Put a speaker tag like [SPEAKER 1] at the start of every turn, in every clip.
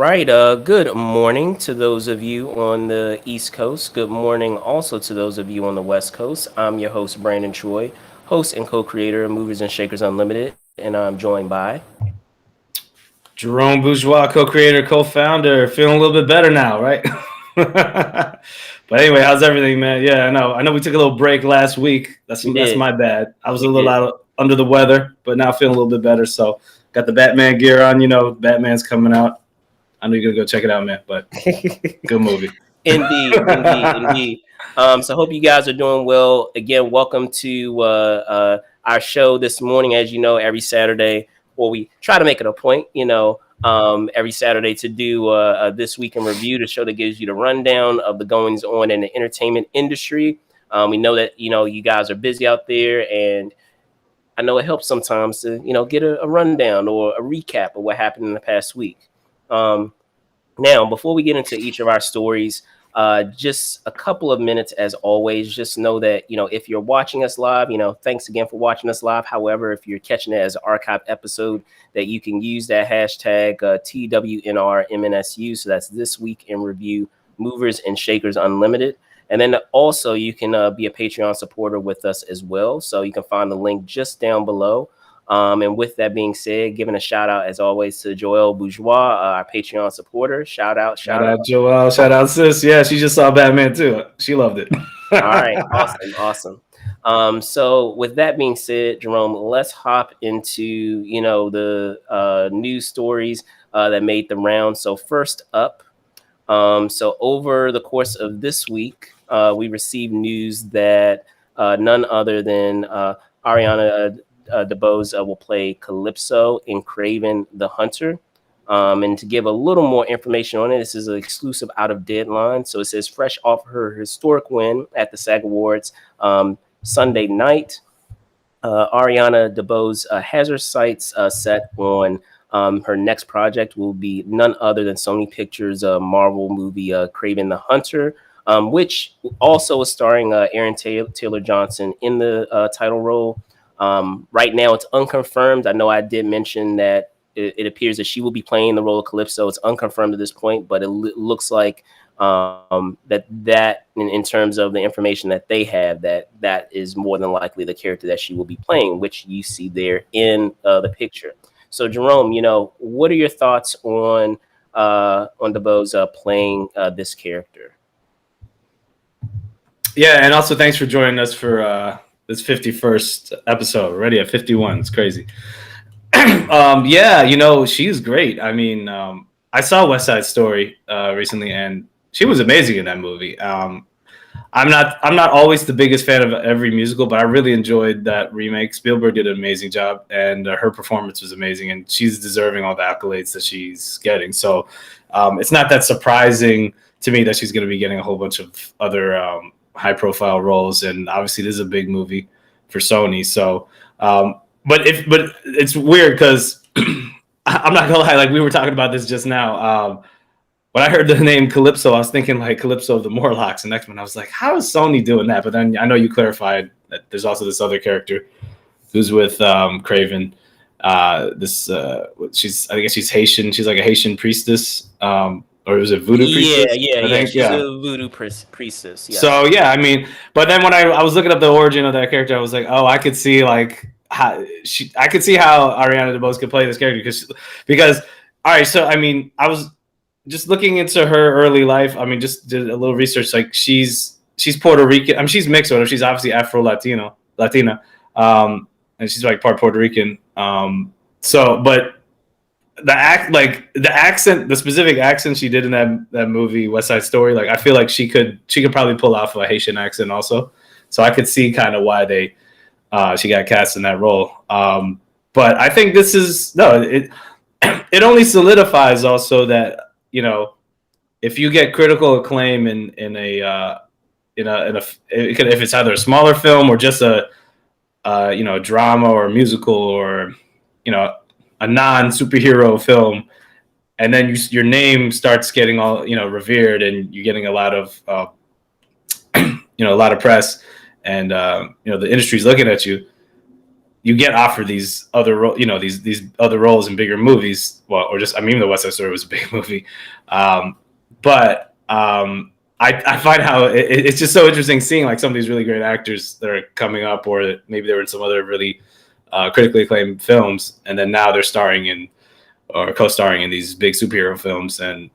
[SPEAKER 1] right. Good morning to those of you on the East Coast. Good morning also to those of you on the West Coast. I'm your host, Brandon Troy, host and co-creator of Movers and Shakers Unlimited, and I'm joined by
[SPEAKER 2] Jerome Bourgeois, co-creator, co-founder, feeling a little bit better now, right? But anyway, how's everything, man? Yeah, I know we took a little break last week. That's
[SPEAKER 1] we did.
[SPEAKER 2] my bad. I was
[SPEAKER 1] We
[SPEAKER 2] a little
[SPEAKER 1] did.
[SPEAKER 2] out under the weather, but now feeling a little bit better. So got the Batman gear on. Batman's coming out. I know you're gonna go check it out, man. But good movie.
[SPEAKER 1] Indeed. So hope you guys are doing well. Again, welcome to our show this morning. As you know, every Saturday, or we try to make it a point, every Saturday to do this week in review, the show that gives you the rundown of the goings on in the entertainment industry. We know that you guys are busy out there, and I know it helps sometimes to get a rundown or a recap of what happened in the past week. Now, before we get into each of our stories, just a couple of minutes as always. Just know that, if you're watching us live, thanks again for watching us live. However, if you're catching it as an archive episode, that you can use that hashtag TWnRMNSU. So that's This Week in Review, Movers and Shakers Unlimited. And then also you can be a Patreon supporter with us as well. So you can find the link just down below. And with that being said, giving a shout out as always to Jerome Bourgeois, our Patreon supporter. Shout out,
[SPEAKER 2] Joelle. Shout out, sis. Yeah, she just saw Batman too. She loved it.
[SPEAKER 1] All right, awesome. So with that being said, Jerome, let's hop into the news stories that made the round. So first up, so over the course of this week, we received news that none other than Ariana DeBose will play Calypso in KRAVEN the Hunter. And to give a little more information on it, this is an exclusive out of Deadline. So it says, fresh off her historic win at the SAG Awards Sunday night, Ariana DeBose has her sights set on her next project will be none other than Sony Pictures' Marvel movie KRAVEN the Hunter, which also is starring Aaron Taylor Johnson in the title role. Right now, it's unconfirmed. I know I did mention that it appears that she will be playing the role of Calypso. It's unconfirmed at this point, but it looks like that in terms of the information that they have, that is more than likely the character that she will be playing, which you see there in the picture. So, Jerome, what are your thoughts on DeBose playing this character?
[SPEAKER 2] Yeah, and also thanks for joining us for this 51st episode. Already at 51. It's crazy. Yeah, she's great. I mean, I saw West Side Story recently, and she was amazing in that movie. I'm not always the biggest fan of every musical, but I really enjoyed that remake. Spielberg did an amazing job, and her performance was amazing, and she's deserving all the accolades that she's getting. So it's not that surprising to me that she's going to be getting a whole bunch of other high-profile roles, and obviously this is a big movie for Sony. So, but it's weird because I'm not gonna lie, like we were talking about this just now. When I heard the name Calypso, I was thinking like Calypso of the Morlocks and X-Men. I was like, how is Sony doing that? But then I know you clarified that there's also this other character who's with KRAVEN. I guess she's Haitian. She's like a Haitian priestess. Or was it voodoo priestess?
[SPEAKER 1] Yeah. She's a voodoo priestess. Yeah.
[SPEAKER 2] So yeah, I mean, but then when I was looking up the origin of that character, I was like, oh, I could see like I could see how Ariana DeBose could play this character because all right. So I mean, I was just looking into her early life. I mean, just did a little research. Like she's Puerto Rican. I mean, she's mixed with her. She's obviously Latina, and she's like part Puerto Rican. But the specific accent she did in that movie West Side Story, like I feel like she could probably pull off a Haitian accent also. So I could see kind of why she got cast in that role. But I think this is it only solidifies also that if you get critical acclaim in if it's either a smaller film or just a drama or a musical or a non-superhero film, and then your name starts getting all revered, and you're getting a lot of a lot of press, and the industry's looking at you. you get offered these other these other roles in bigger movies. Well, or just, I mean, even the West Side Story was a big movie, but I find how it's just so interesting seeing like some of these really great actors that are coming up, or that maybe they were in some other really critically acclaimed films, and then now they're starring in or co-starring in these big superhero films, and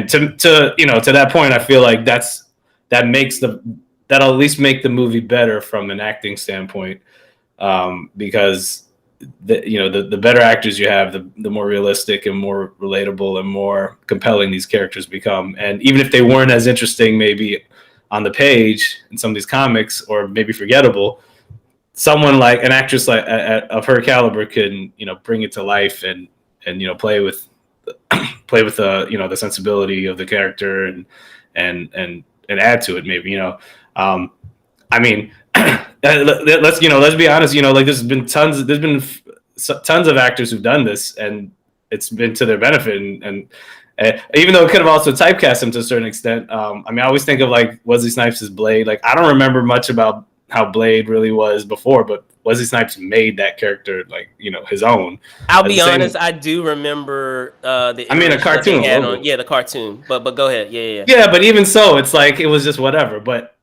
[SPEAKER 2] to you know, to that point, I feel like that makes that'll at least make the movie better from an acting standpoint, because the better actors you have, the more realistic and more relatable and more compelling these characters become. And even if they weren't as interesting maybe on the page in some of these comics, or maybe forgettable, someone like an actress like of her caliber can, you know, bring it to life, and you know, play with the, you know, the sensibility of the character, and add to it maybe, you know. I mean, let's be honest, you know, like there's been tons of actors who've done this, and it's been to their benefit, and even though it could have also typecast them to a certain extent. I mean, I always think of like Wesley Snipes' Blade. Like, I don't remember much about how Blade really was before, but Wesley Snipes made that character, like, you know, his own.
[SPEAKER 1] I'll be honest, I do remember the
[SPEAKER 2] I mean, a cartoon,
[SPEAKER 1] the cartoon. But go ahead,
[SPEAKER 2] yeah. But even so, it's like it was just whatever. But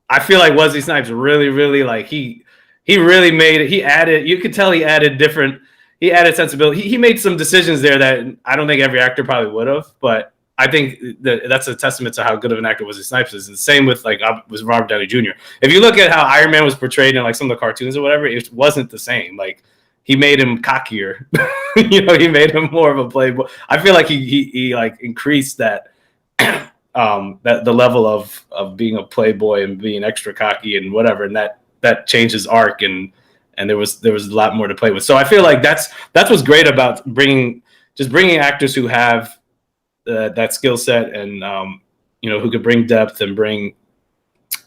[SPEAKER 2] I feel like Wesley Snipes really like he really made it. He added, you could tell he added sensibility. He made some decisions there that I don't think every actor probably would have, but I think that's a testament to how good of an actor Wesley Snipes is. And the same with Robert Downey Jr. If you look at how Iron Man was portrayed in like some of the cartoons or whatever, it wasn't the same. Like, he made him cockier. You know, he made him more of a playboy. I feel like he like increased that that the level of being a playboy and being extra cocky and whatever, and that changed his arc, and there was a lot more to play with. So I feel like that's what's great about bringing actors who have that skill set, and you know, who could bring depth and bring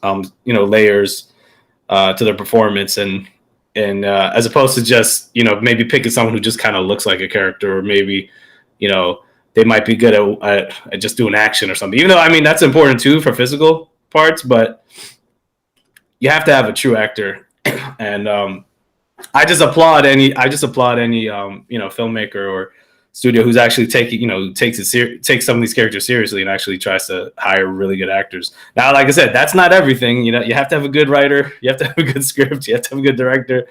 [SPEAKER 2] you know, layers to their performance, and as opposed to just, you know, maybe picking someone who just kind of looks like a character, or maybe, you know, they might be good at just doing action or something. Even though, I mean, that's important too for physical parts, but you have to have a true actor. And I just applaud any you know, filmmaker or studio who's actually takes some of these characters seriously, and actually tries to hire really good actors. Now, like I said, that's not everything. You know, you have to have a good writer, you have to have a good script, you have to have a good director.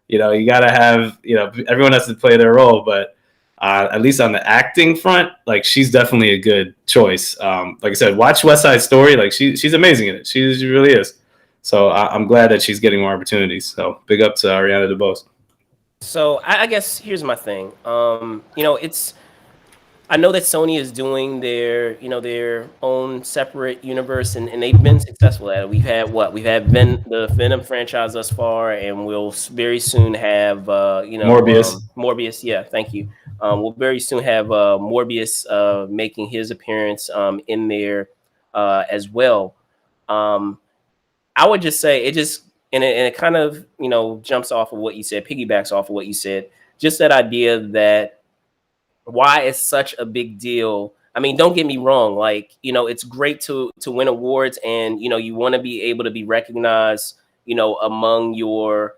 [SPEAKER 2] You know, you got to have, you know, everyone has to play their role, but at least on the acting front, like, she's definitely a good choice. Like I said, watch West Side Story. Like, she's amazing in it. She really is. So I'm glad that she's getting more opportunities. So big up to Ariana DeBose.
[SPEAKER 1] So I guess here's my thing. You know, I know that Sony is doing their own separate universe, and they've been successful at it. We've had the Venom franchise thus far, and we'll very soon have Morbius. Yeah, thank you. We'll very soon have Morbius making his appearance in there as well. I would just say it just, and it kind of, you know, jumps off of what you said, piggybacks off of what you said. Just that idea that why it's such a big deal. I mean, don't get me wrong. Like, you know, it's great to win awards, and, you know, you want to be able to be recognized, you know, among your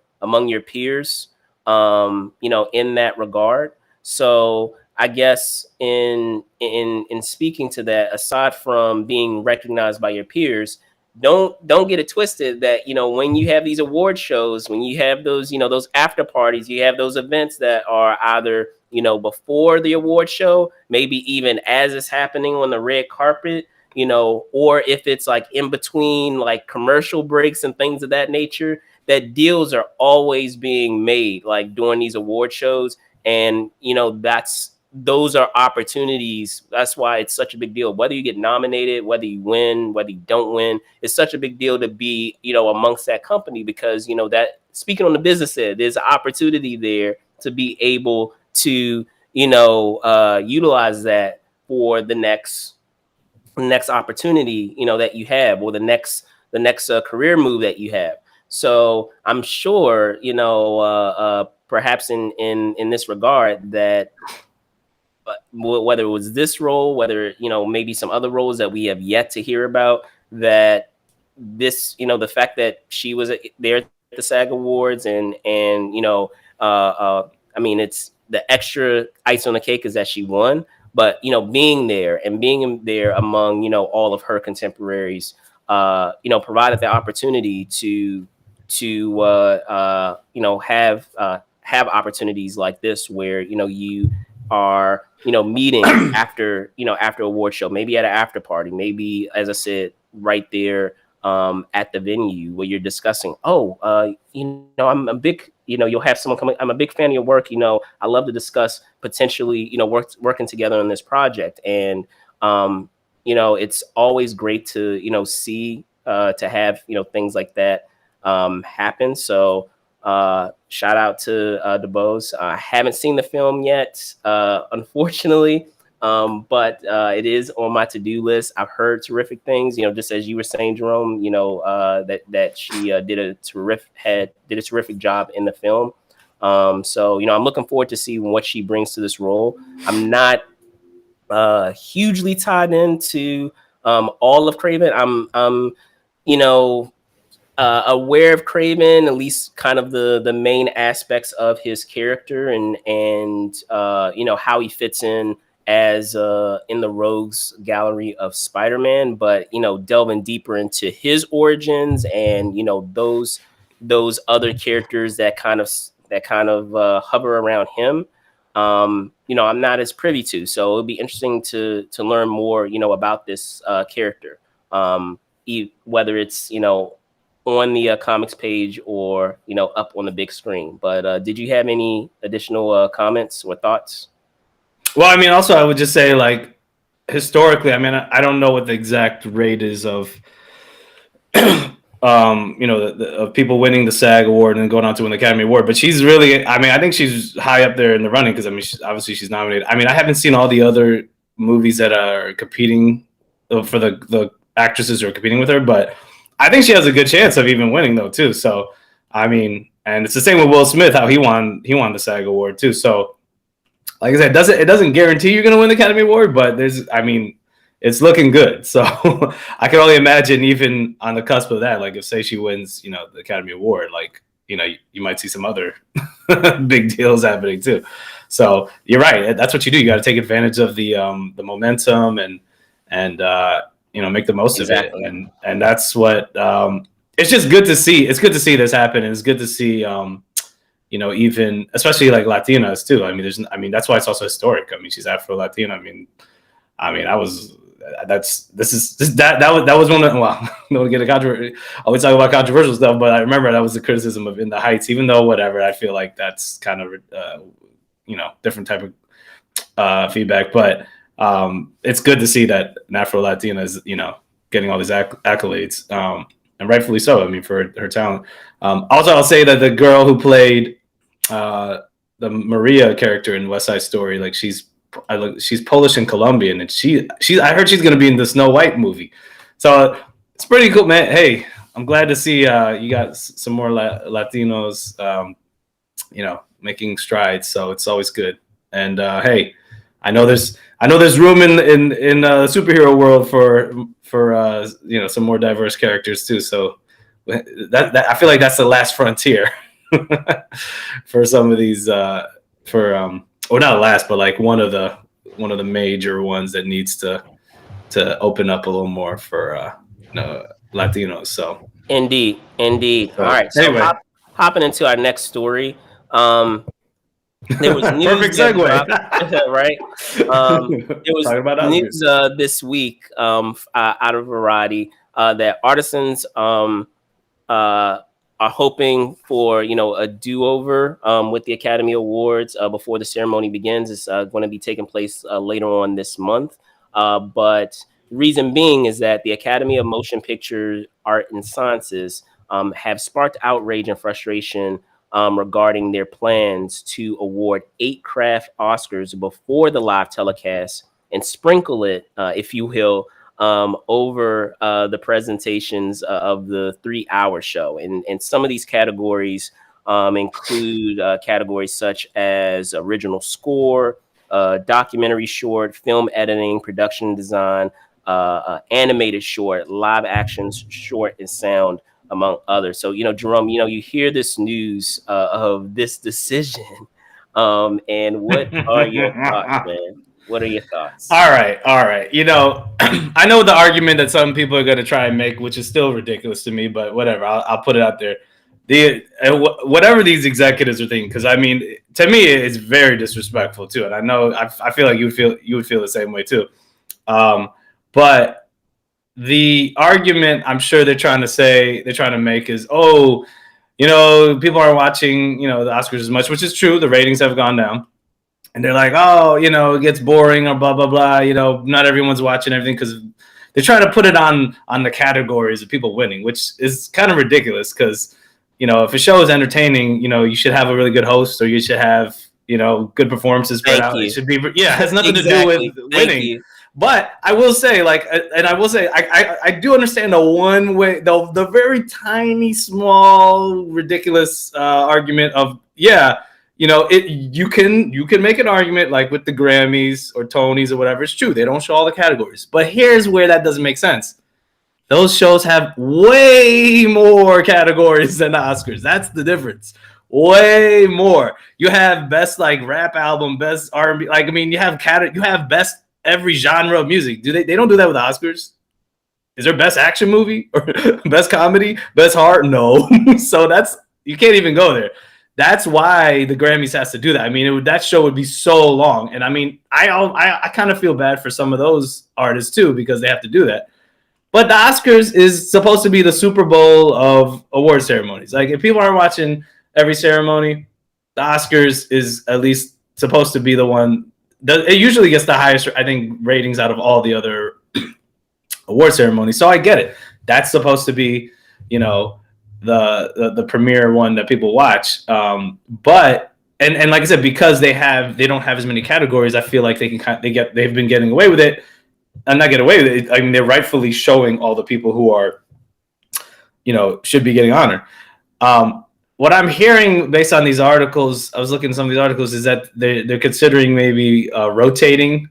[SPEAKER 1] peers, you know, in that regard. So I guess in speaking to that, aside from being recognized by your peers, don't get it twisted that, you know, when you have these award shows, when you have those, you know, those after parties, you have those events that are either, you know, before the award show, maybe even as it's happening on the red carpet, you know, or if it's like in between like commercial breaks and things of that nature, that deals are always being made like during these award shows. And, you know, those are opportunities. That's why it's such a big deal. Whether you get nominated, whether you win, whether you don't win, it's such a big deal to be, you know, amongst that company, because, you know, that, speaking on the business side, there's an opportunity there to be able to, you know, utilize that for the next opportunity, you know, that you have, or the next career move that you have. So I'm sure, you know, perhaps in this regard, that whether it was this role, whether, you know, maybe some other roles that we have yet to hear about, that this, you know, the fact that she was there at the SAG Awards, and you know, I mean, it's the extra ice on the cake is that she won, but being there and being there among all of her contemporaries, provided the opportunity to have opportunities like this where you are meeting after award show, maybe at an after party, maybe, as I said, right there at the venue where you're discussing, I'm a big, you'll have someone coming, I'm a big fan of your work, I love to discuss potentially working together on this project. And it's always great to see to have things like that happen. So shout out to DeBose. I haven't seen the film yet, unfortunately, but it is on my to-do list. I've heard terrific things, just as you were saying, Jerome. That she did a terrific job in the film. So I'm looking forward to see what she brings to this role. I'm not hugely tied into all of KRAVEN. I'm aware of KRAVEN, at least kind of the main aspects of his character and how he fits in as in the rogues gallery of Spider-Man, but delving deeper into his origins and those other characters that kind of hover around him. I'm not as privy to, so it'll be interesting to learn more about this character, whether it's on the comics page or up on the big screen. But did you have any additional comments or thoughts?
[SPEAKER 2] Well, I mean, also I would just say, like, historically, I mean, I don't know what the exact rate is of of people winning the SAG award and going on to win the Academy Award, but she's really, I mean, I think she's high up there in the running because I mean, obviously she's nominated. I mean, I haven't seen all the other movies that are competing for the actresses who are competing with her, but I think she has a good chance of even winning though too. So I mean, and it's the same with Will Smith, how he won the SAG award too. So like I said, it doesn't guarantee you're going to win the Academy Award, but it's looking good. So I can only imagine, even on the cusp of that, like if say she wins, the Academy Award, like, you might see some other big deals happening too. So you're right. That's what you do. You got to take advantage of the momentum and make the most
[SPEAKER 1] Exactly.
[SPEAKER 2] of it. And that's what, it's just good to see. It's good to see this happen. And it's good to see, even especially like Latinas too. I mean, that's why it's also historic. I mean, she's Afro-Latina. I mean, that was one of, well, don't get a controversy. Always talk about controversial stuff, but I remember that was the criticism of In the Heights. Even though whatever, I feel like that's kind of different type of feedback. But it's good to see that an Afro-Latina is getting all these accolades, and rightfully so. I mean, for her talent. Also, I'll say that the girl who played the Maria character in West Side Story, like she's Polish and Colombian, and I heard she's going to be in the Snow White movie. So it's pretty cool, man. Hey, I'm glad to see you got some more Latinos, making strides. So it's always good. And hey, I know there's room in the superhero world for some more diverse characters too. So that I feel like that's the last frontier for some of these or not last, but like one of the major ones that needs to open up a little more for Latinos. So
[SPEAKER 1] Indeed. All right. So
[SPEAKER 2] anyway,
[SPEAKER 1] hopping into our next story. There was news
[SPEAKER 2] perfect segue.
[SPEAKER 1] Right? There was news this week out of Variety that artisans are hoping for a do-over with the Academy Awards before the ceremony begins. It's going to be taking place later on this month. But reason being is that the Academy of Motion Picture Art and Sciences have sparked outrage and frustration regarding their plans to award 8 craft Oscars before the live telecast and sprinkle it, if you will, over the presentations of the 3-hour show. And some of these categories include categories such as original score, documentary short, film editing, production design, animated short, live action short and sound, among others. So, Jerome, you hear this news of this decision. And what are your thoughts, man? What are your thoughts?
[SPEAKER 2] All right. I know the argument that some people are going to try and make, which is still ridiculous to me, but whatever. I'll put it out there. Whatever these executives are thinking, because I mean, to me, it's very disrespectful too, and I know I feel like you would feel the same way too. But the argument I'm sure they're trying to make is, people aren't watching, the Oscars as much, which is true. The ratings have gone down. And they're like, it gets boring or blah, blah, blah. Not everyone's watching everything because they're trying to put it on the categories of people winning, which is kind of ridiculous because, if a show is entertaining, you should have a really good host or you should have, good performances spread out. It should be, it has nothing to do with winning. But I will say, I do understand the very tiny, small, ridiculous argument of, you can make an argument like with the Grammys or Tonys or whatever. It's true. They don't show all the categories. But here's where that doesn't make sense. Those shows have way more categories than the Oscars. That's the difference. Way more. You have best rap album, best R&B. You have best every genre of music. They don't do that with the Oscars? Is there best action movie or best comedy, best heart? No. So you can't even go there. That's why the Grammys has to do that. I mean, that show would be so long. And I mean, I kind of feel bad for some of those artists too, because they have to do that. But the Oscars is supposed to be the Super Bowl of award ceremonies. If people aren't watching every ceremony, the Oscars is at least supposed to be the one. It usually gets the highest, I think, ratings out of all the other award ceremonies. So I get it. That's supposed to be, the premier one that people watch. But like I said, because they don't have as many categories, I feel like they've been getting away with it. And not get away with it. I mean, they're rightfully showing all the people who are, should be getting honor. What I'm hearing based on these articles, I was looking at some of these articles, is that they're considering maybe rotating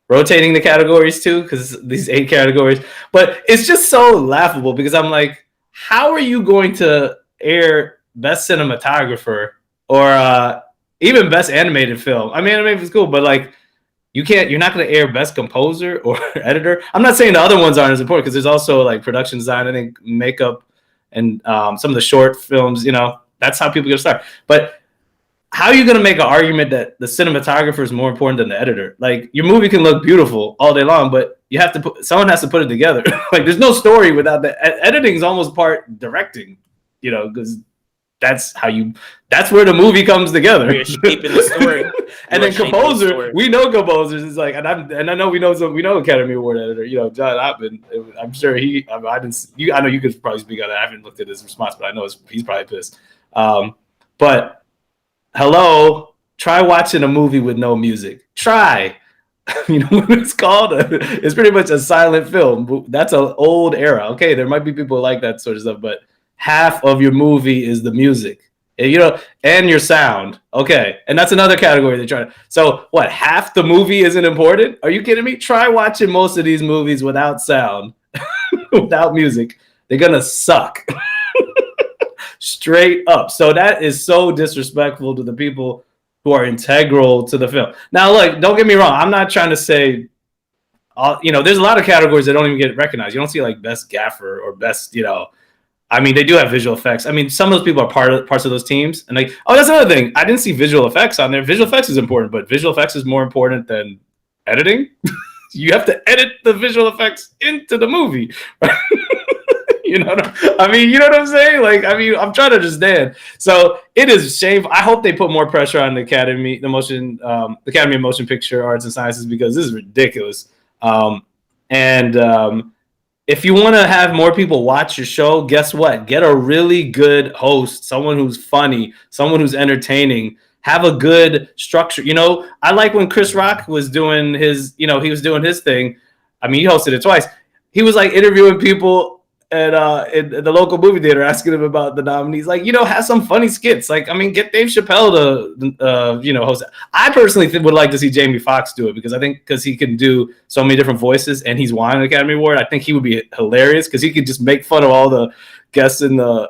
[SPEAKER 2] the categories too, because these 8 categories. But it's just so laughable because I'm like, how are you going to air best cinematographer or even best animated film? I mean, animated is cool, but you're not going to air best composer or editor. I'm not saying the other ones aren't as important because there's also production design, I think makeup, and some of the short films. That's how people get started. But how are you going to make an argument that the cinematographer is more important than the editor? Your movie can look beautiful all day long, but someone has to put it together. There's no story without the editing is almost part directing, because that's where the movie comes together.
[SPEAKER 1] You're shaping the story.
[SPEAKER 2] And then composer, we know composers is and I know we know Academy Award editor, John Ottman. I'm sure I know you could probably speak on that. I haven't looked at his response, but I know he's probably pissed. But hello, try watching a movie with no music. Try. What it's called? It's pretty much a silent film. That's an old era. Okay, there might be people like that sort of stuff, but half of your movie is the music. And your sound. Okay. And that's another category they're trying to. So what, half the movie isn't important? Are you kidding me? Try watching most of these movies without sound, without music. They're going to suck. Straight up. So that is so disrespectful to the people who are integral to the film. Now, look, don't get me wrong. I'm not trying to say, there's a lot of categories that don't even get recognized. You don't see best gaffer or best, I mean, they do have visual effects. I mean, some of those people are parts of those teams. And that's another thing. I didn't see visual effects on there. Visual effects is important, but visual effects is more important than editing. You have to edit the visual effects into the movie. You know what I'm saying? I'm trying to understand. So it is shameful. I hope they put more pressure on the Academy of Motion Picture Arts and Sciences, because this is ridiculous. If you want to have more people watch your show, guess what? Get a really good host, someone who's funny, someone who's entertaining. Have a good structure. I like when Chris Rock was doing his, he was doing his thing. I mean, he hosted it twice. He was interviewing people in the local movie theater asking him about the nominees. Like, have some funny skits. Like, I mean, get Dave Chappelle to, host. I personally would like to see Jamie Foxx do it because he can do so many different voices and he's won an Academy Award. I think he would be hilarious because he could just make fun of all the guests in the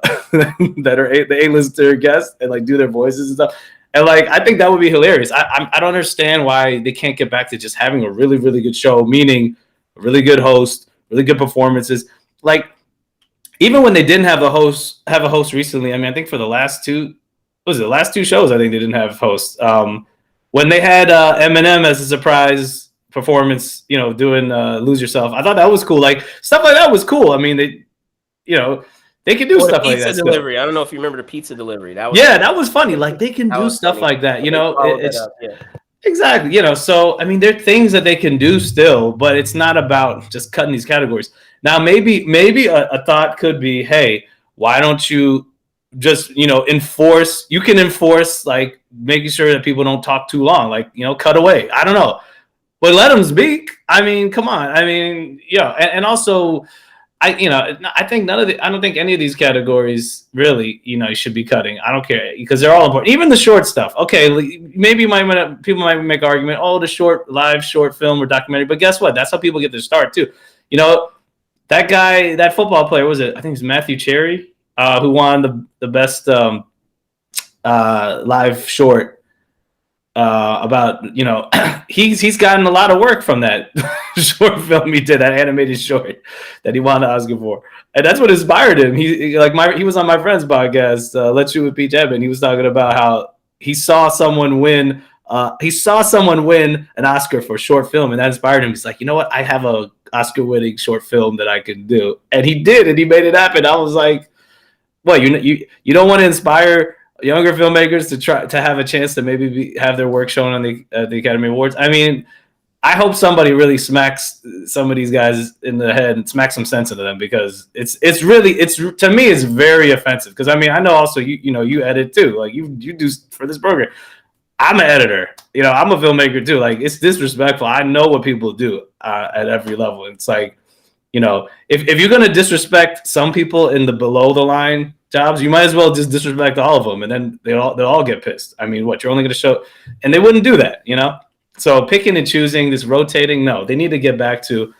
[SPEAKER 2] that are the A-lister guests and like do their voices and stuff. And like, I think that would be hilarious. I don't understand why they can't get back to just having a really, really good show, meaning a really good host, really good performances. Like, even when they didn't have a host recently, I mean, I think for the last two shows, I think they didn't have hosts. When they had Eminem as a surprise performance, doing Lose Yourself, I thought that was cool. Like, stuff like that was cool. I mean, they can do stuff like that.
[SPEAKER 1] Pizza delivery. I don't know if you remember the pizza delivery.
[SPEAKER 2] That was funny. Like, they can do stuff like that. Exactly. So I mean, there are things that they can do still, but it's not about just cutting these categories. Now, maybe a thought could be, hey, why don't you just enforce? You can enforce like making sure that people don't talk too long, like cut away. I don't know, but let them speak. I mean, come on. I mean, and also. I don't think any of these categories really, should be cutting. I don't care because they're all important. Even the short stuff. Okay, maybe people might make an argument, the live short film or documentary, but guess what? That's how people get their start too. That guy, that football player, was it? I think it's Matthew Cherry, who won the best live short. About he's gotten a lot of work from that short film he did, that animated short that he won the Oscar for, and that's what inspired him. He was on my friend's podcast, Let's Shoot with Pete Edmond. He was talking about how he saw someone win an Oscar for short film, and that inspired him. He's like, you know what, I have a Oscar-winning short film that I can do, and he did, and he made it happen. I was like, what, you don't want to inspire younger filmmakers to try to have a chance to maybe have their work shown on the Academy Awards? I mean, I hope somebody really smacks some of these guys in the head and smacks some sense into them, because it's to me it's very offensive. Because I mean, I know also you edit too, like you do for this program. I'm an editor, I'm a filmmaker too. Like, it's disrespectful. I know what people do at every level. It's like, if you're gonna disrespect some people in the below the line jobs, you might as well just disrespect all of them, and then they'll all get pissed. I mean, what, you're only going to show, and they wouldn't do that, So picking and choosing, this rotating, no, they need to get back to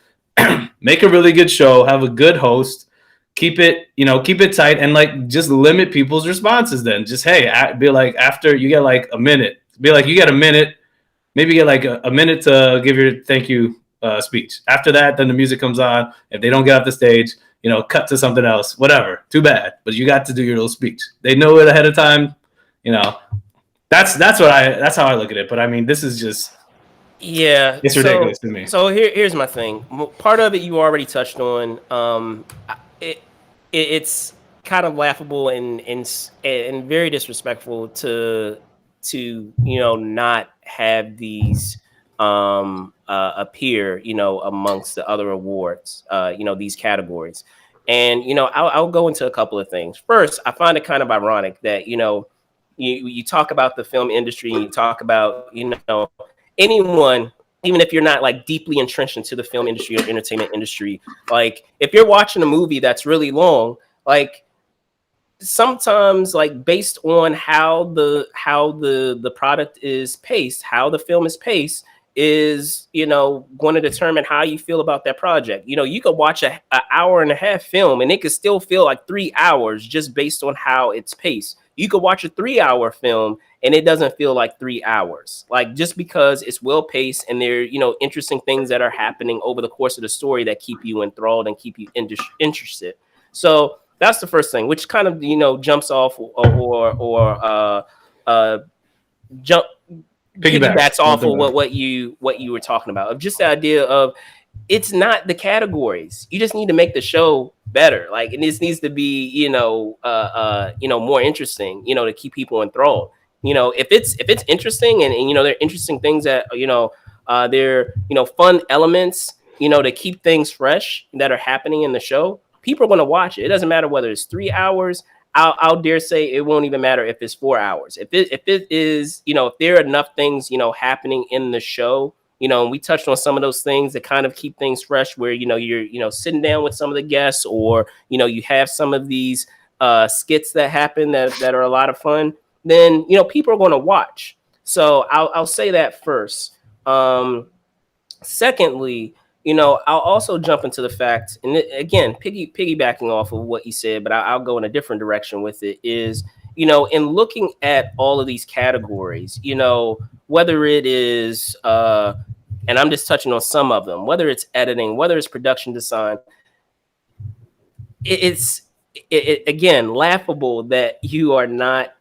[SPEAKER 2] make a really good show, have a good host, keep it tight, and like just limit people's responses. Then just, hey, be like, after you get like a minute, be like, you get a minute, maybe get like a minute to give your thank you speech. After that, then the music comes on. If they don't get off the stage, cut to something else, whatever. Too bad, but you got to do your little speech. They know it ahead of time. That's how I look at it. But I mean, this is just, it's ridiculous to me.
[SPEAKER 1] So here's my thing. Part of it you already touched on. It's kind of laughable and very disrespectful to not have these appear, amongst the other awards, these categories. And, I'll go into a couple of things. First, I find it kind of ironic that, you talk about the film industry, and you talk about, anyone, even if you're not like deeply entrenched into the film industry or entertainment industry, like if you're watching a movie that's really long, like sometimes, like based on how the product is paced, how the film is paced, is going to determine how you feel about that project. You could watch an hour and a half film and it could still feel like 3 hours just based on how it's paced. You could watch a 3-hour film and it doesn't feel like 3 hours, like just because it's well paced and there interesting things that are happening over the course of the story that keep you enthralled and keep you interested. So that's the first thing, which kind of jumps off or piggybacks off of what you were talking about, of just the idea of, it's not the categories. You just need to make the show better. Like, and this needs to be, more interesting, to keep people enthralled. If it's interesting and there are interesting things that, they're, fun elements, to keep things fresh that are happening in the show, people are going to watch it. It doesn't matter whether it's 3 hours. I'll dare say it won't even matter if it's 4 hours. If it is, if there are enough things, happening in the show and we touched on some of those things that kind of keep things fresh, where you're sitting down with some of the guests, or you have some of these skits that happen that are a lot of fun, then people are going to watch. So I'll say that first. Secondly, I'll also jump into the fact, and again, piggybacking off of what you said, but I'll go in a different direction with it. Is in looking at all of these categories, whether it is, and I'm just touching on some of them, whether it's editing, whether it's production design, it's again laughable that you are not,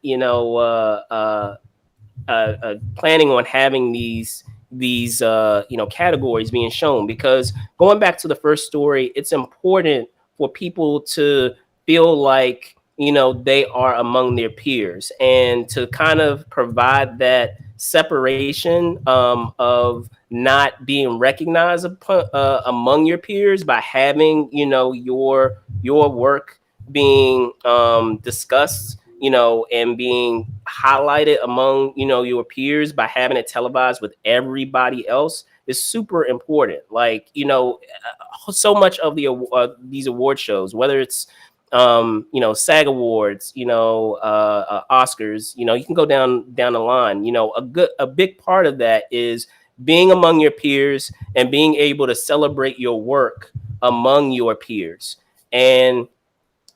[SPEAKER 1] planning on having these categories being shown, because going back to the first story, it's important for people to feel like they are among their peers, and to kind of provide that separation of not being recognized among your peers by having your work being discussed, and being highlighted among, your peers, by having it televised with everybody else, is super important. Like, so much of these award shows, whether it's, SAG Awards, Oscars, you can go down the line. A big part of that is being among your peers and being able to celebrate your work among your peers. And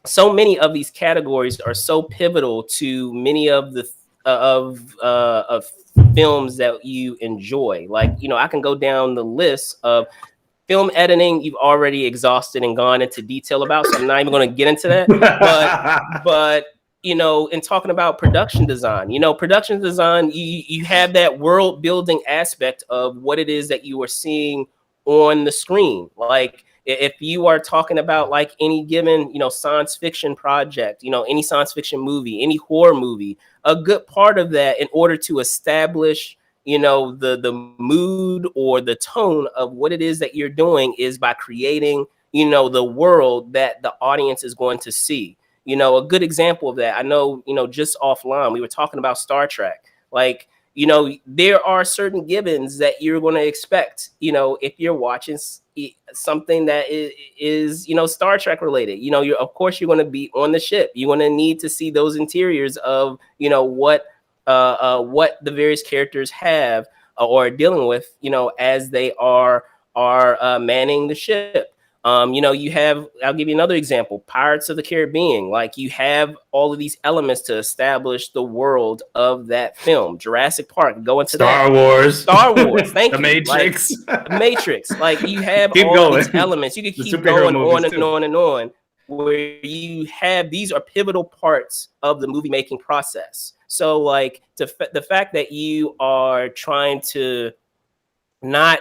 [SPEAKER 1] so many of these categories are so pivotal to many of the of films that you enjoy. Like, I can go down the list of film editing you've already exhausted and gone into detail about, so I'm not even going to get into that. But in talking about production design, production design, you have that world building aspect of what it is that you are seeing on the screen. Like, if you are talking about like any given science fiction project, any science fiction movie, any horror movie, a good part of that, in order to establish the mood or the tone of what it is that you're doing, is by creating the world that the audience is going to see. A good example of that, I know, just offline we were talking about Star Trek. Like, there are certain givens that you're going to expect, if you're watching something that is Star Trek related. You're, of course, you're going to be on the ship. You're going to need to see those interiors of what the various characters have or are dealing with, as they are manning the ship. You have, I'll give you another example, Pirates of the Caribbean. Like, you have all of these elements to establish the world of that film. Jurassic Park, go into
[SPEAKER 2] Star Wars.
[SPEAKER 1] Thank
[SPEAKER 2] the
[SPEAKER 1] you.
[SPEAKER 2] Matrix.
[SPEAKER 1] Like, Matrix. Like, you have
[SPEAKER 2] keep
[SPEAKER 1] all
[SPEAKER 2] going.
[SPEAKER 1] Of these elements. You could keep going on and on and on, where you have, these are pivotal parts of the movie making process. So, like, the fact that you are trying to not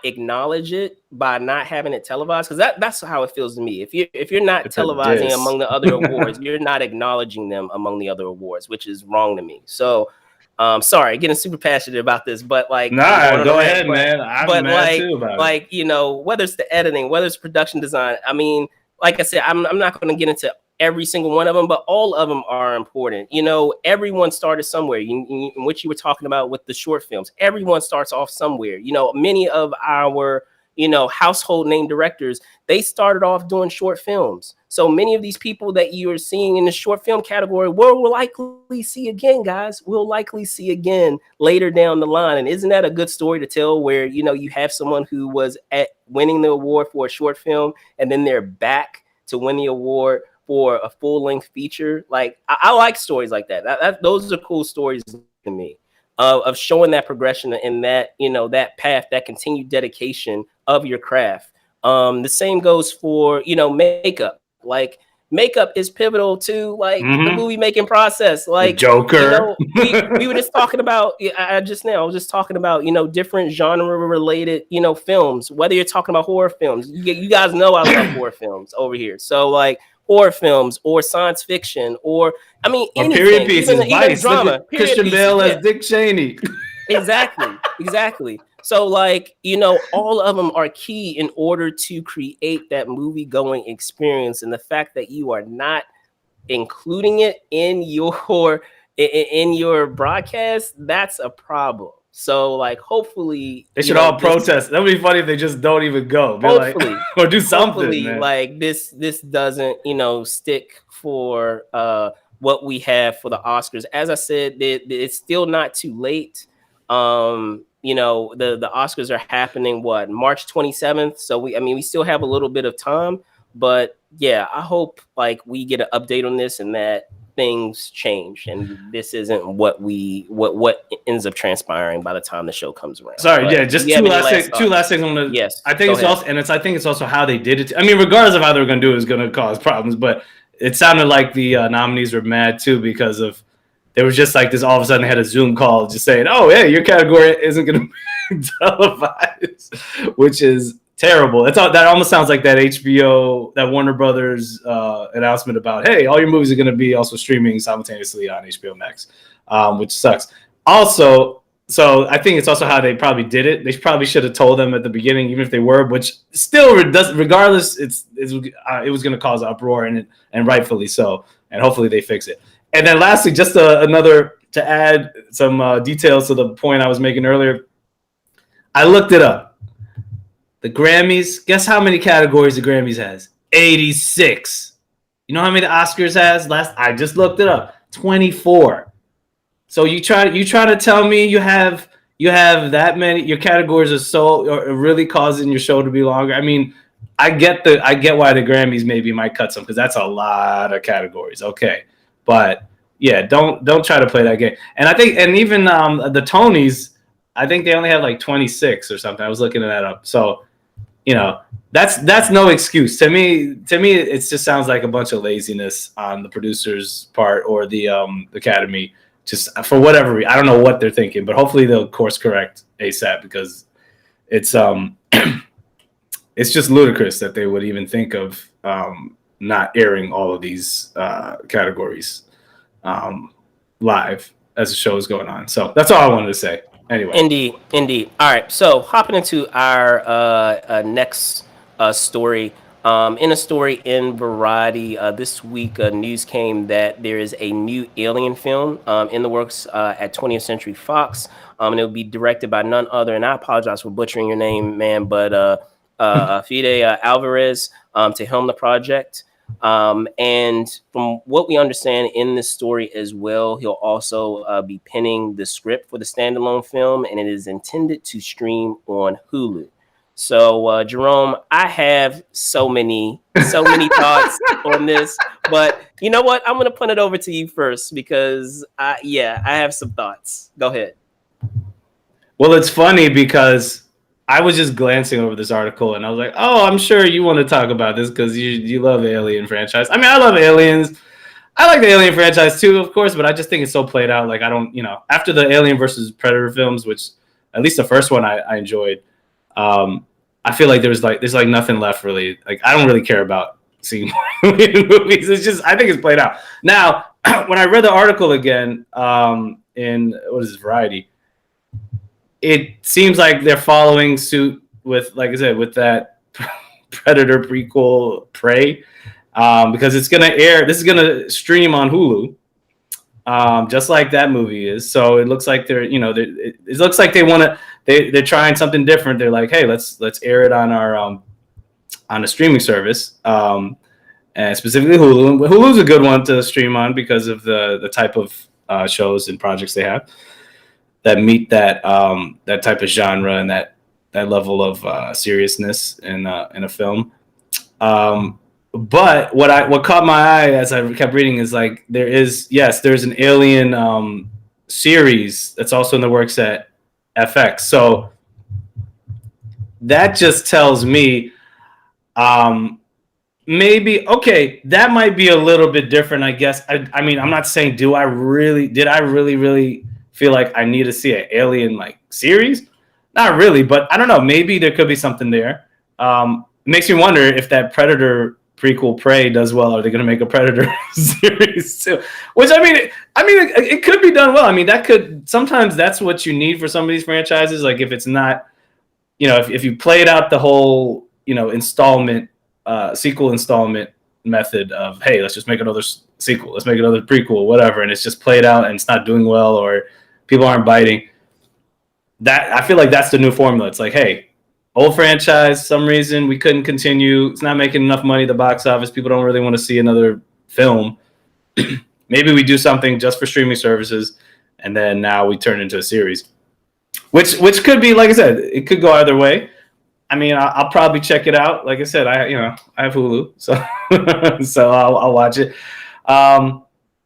[SPEAKER 1] acknowledge it by not having it televised, because that's how it feels to me. If you're not televising among the other awards, you're not acknowledging them among the other awards, which is wrong to me. So, sorry, getting super passionate about this, but like,
[SPEAKER 2] nah, go ahead, man. I'm mad too about
[SPEAKER 1] it. Like, whether it's the editing, whether it's production design, I mean, like I said, I'm not going to get into every single one of them, but all of them are important. Everyone started somewhere. In which you were talking about with the short films, everyone starts off somewhere. Many of our household name directors, they started off doing short films. So many of these people that you are seeing in the short film category, we'll likely see again, guys. We'll likely see again later down the line. And isn't that a good story to tell, where you have someone who was at winning the award for a short film, and then they're back to win the award for a full-length feature? Like, I like stories like that. Those are cool stories to me, of showing that progression and that that path, that continued dedication of your craft. The same goes for makeup. Like, makeup is pivotal to like the movie making process. Like,
[SPEAKER 2] the Joker.
[SPEAKER 1] We were just talking about. I was just talking about different genre related films. Whether you're talking about horror films, you guys know I love horror films over here. So like, horror films or science fiction, or I mean, anything,
[SPEAKER 2] period pieces,
[SPEAKER 1] even drama.
[SPEAKER 2] Christian Bale as Dick Cheney.
[SPEAKER 1] Exactly. So like, all of them are key in order to create that movie going experience. And the fact that you are not including it in your broadcast, that's a problem. So like, hopefully,
[SPEAKER 2] They should all protest. That would be funny if they just don't even go. Be
[SPEAKER 1] hopefully,
[SPEAKER 2] like, or do something, man.
[SPEAKER 1] like this doesn't, stick for what we have for the Oscars. As I said, it's still not too late. The Oscars are happening March 27th. So we still have a little bit of time, but yeah, I hope like we get an update on this and that things change and this isn't what ends up transpiring by the time the show comes around.
[SPEAKER 2] Sorry, yeah, just two last things on the.
[SPEAKER 1] Yes,
[SPEAKER 2] I think I think it's also how they did it. I mean, regardless of how they're going to do it, is going to cause problems. But it sounded like the nominees were mad too because of there was just like this. All of a sudden, they had a Zoom call just saying, "Oh, hey, your category isn't going to be televised," which is terrible. That almost sounds like that HBO, that Warner Brothers announcement about, hey, all your movies are going to be also streaming simultaneously on HBO Max, which sucks. Also, so I think it's also how they probably did it. They probably should have told them at the beginning, even if they were, which still, regardless, it was going to cause uproar and rightfully so. And hopefully they fix it. And then lastly, just to add some details to the point I was making earlier, I looked it up. The Grammys, guess how many categories the Grammys has? 86. You know how many the Oscars has? I just looked it up. 24. So you try to tell me you have that many, your categories are really causing your show to be longer. I mean, I get why the Grammys maybe might cut some because that's a lot of categories. Okay. But yeah, don't try to play that game. And I think, and even the Tonys, I think they only have like 26 or something. I was looking that up. So, that's no excuse. To me, it just sounds like a bunch of laziness on the producer's part or the Academy, just for whatever reason. I don't know what they're thinking, but hopefully they'll course correct ASAP because it's it's just ludicrous that they would even think of not airing all of these categories live as the show is going on. So that's all I wanted to say. Anyway.
[SPEAKER 1] Indeed. All right. So hopping into our next story. In a story in Variety this week, news came that there is a new Alien film in the works at 20th Century Fox. And it'll be directed by none other, and I apologize for butchering your name, man, but Fede Alvarez to helm the project. And from what we understand in this story as well, he'll also be penning the script for the standalone film, and it is intended to stream on Hulu. So, Jerome, I have so many thoughts on this, but you know what? I'm going to punt it over to you first because I have some thoughts. Go ahead.
[SPEAKER 2] Well, it's funny because I was just glancing over this article and I was like, oh, I'm sure you want to talk about this because you love the Alien franchise. I mean, I love Aliens. I like the Alien franchise too, of course, but I just think it's so played out. Like, I don't, after the Alien versus Predator films, which at least the first one I enjoyed, I feel like there's nothing left really. Like, I don't really care about seeing movies. It's just, I think it's played out. Now, when I read the article again in, what is this, Variety, it seems like they're following suit with, like I said, with that Predator prequel, Prey, because it's going to air. This is going to stream on Hulu, just like that movie is. So it looks like it looks like they want to. They're trying something different. They're like, hey, let's air it on our on a streaming service, and specifically Hulu. Hulu's a good one to stream on because of the type of shows and projects they have that meet that type of genre and that level of seriousness in a film. But what caught my eye as I kept reading is like there's an Alien series that's also in the works at FX. So that just tells me maybe okay, that might be a little bit different, I guess. I mean, I'm not saying did I really feel like I need to see an Alien like series? Not really, but I don't know. Maybe there could be something there. It makes me wonder if that Predator prequel Prey does well. Are they going to make a Predator series too? Which I mean, it could be done well. I mean, sometimes that's what you need for some of these franchises. Like if it's not, if you played out the whole, sequel installment method of, hey, let's just make another sequel, let's make another prequel, whatever, and it's just played out and it's not doing well or people aren't biting. that I feel like that's the new formula. It's like, hey, old franchise, some reason we couldn't continue. It's not making enough money at the box office. People don't really want to see another film. Maybe we do something just for streaming services, and then now we turn into a series, which could be, like I said, it could go either way. I mean, I'll probably check it out. Like I said, I have Hulu, so so I'll watch it.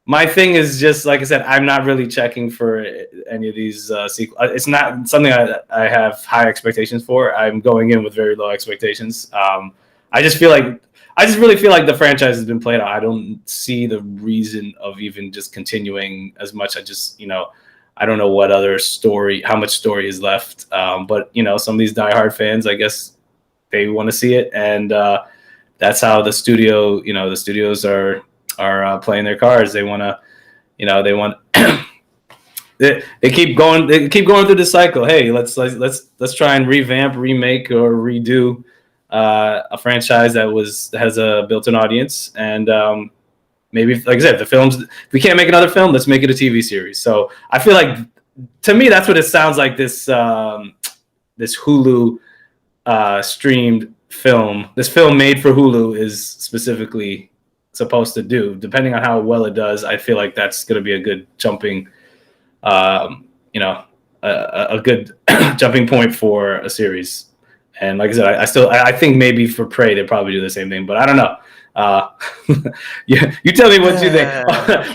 [SPEAKER 2] My thing is just, like I said, I'm not really checking for any of these sequels. It's not something I have high expectations for. I'm going in with very low expectations. I just really feel like the franchise has been played out. I don't see the reason of even just continuing as much. I don't know what other story, how much story is left. But some of these diehard fans, I guess they want to see it, and that's how the studios are playing their cards. They want to, they keep going through the cycle. Hey, let's try and revamp, remake, or redo a franchise that has a built-in audience, and maybe, like I said, if we can't make another film, let's make it a TV series. So I feel like, to me, that's what it sounds like. This Hulu streamed film, this film made for Hulu, is specifically supposed to do. Depending on how well it does, I feel like that's going to be a good jumping, a good jumping point for a series. And like I said, I think maybe for Prey they probably do the same thing, but I don't know. Yeah, you tell me what you think.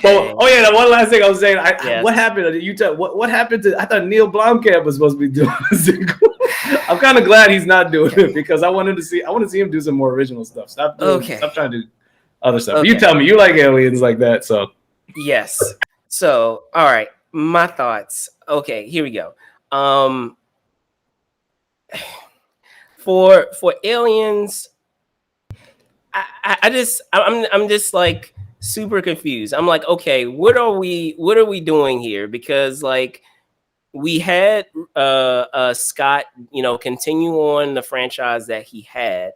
[SPEAKER 2] The one last thing I was saying. What happened? What happened to? I thought Neil Blomkamp was supposed to be doing a sequel. I'm kind of glad he's not doing it, because I want to see him do some more original stuff. Stop trying to do other stuff. Okay. You tell me, you like aliens like that, so
[SPEAKER 1] yes. So, all right, my thoughts. Okay, here we go. For aliens, I'm just like super confused. I'm like, okay, what are we doing here? Because like we had Scott, continue on the franchise that he had.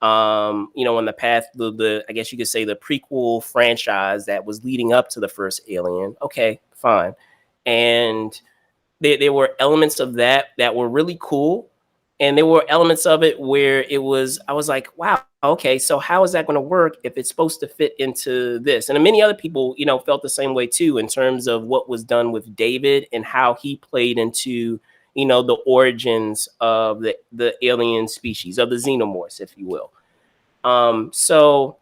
[SPEAKER 1] On the path, the I guess you could say the prequel franchise that was leading up to the first Alien. Okay, fine. And there were elements of that were really cool. And there were elements of it where I was like, wow, okay, so how is that going to work if it's supposed to fit into this? And many other people, felt the same way too, in terms of what was done with David and how he played into, the origins of the alien species, of the xenomorphs, if you will. So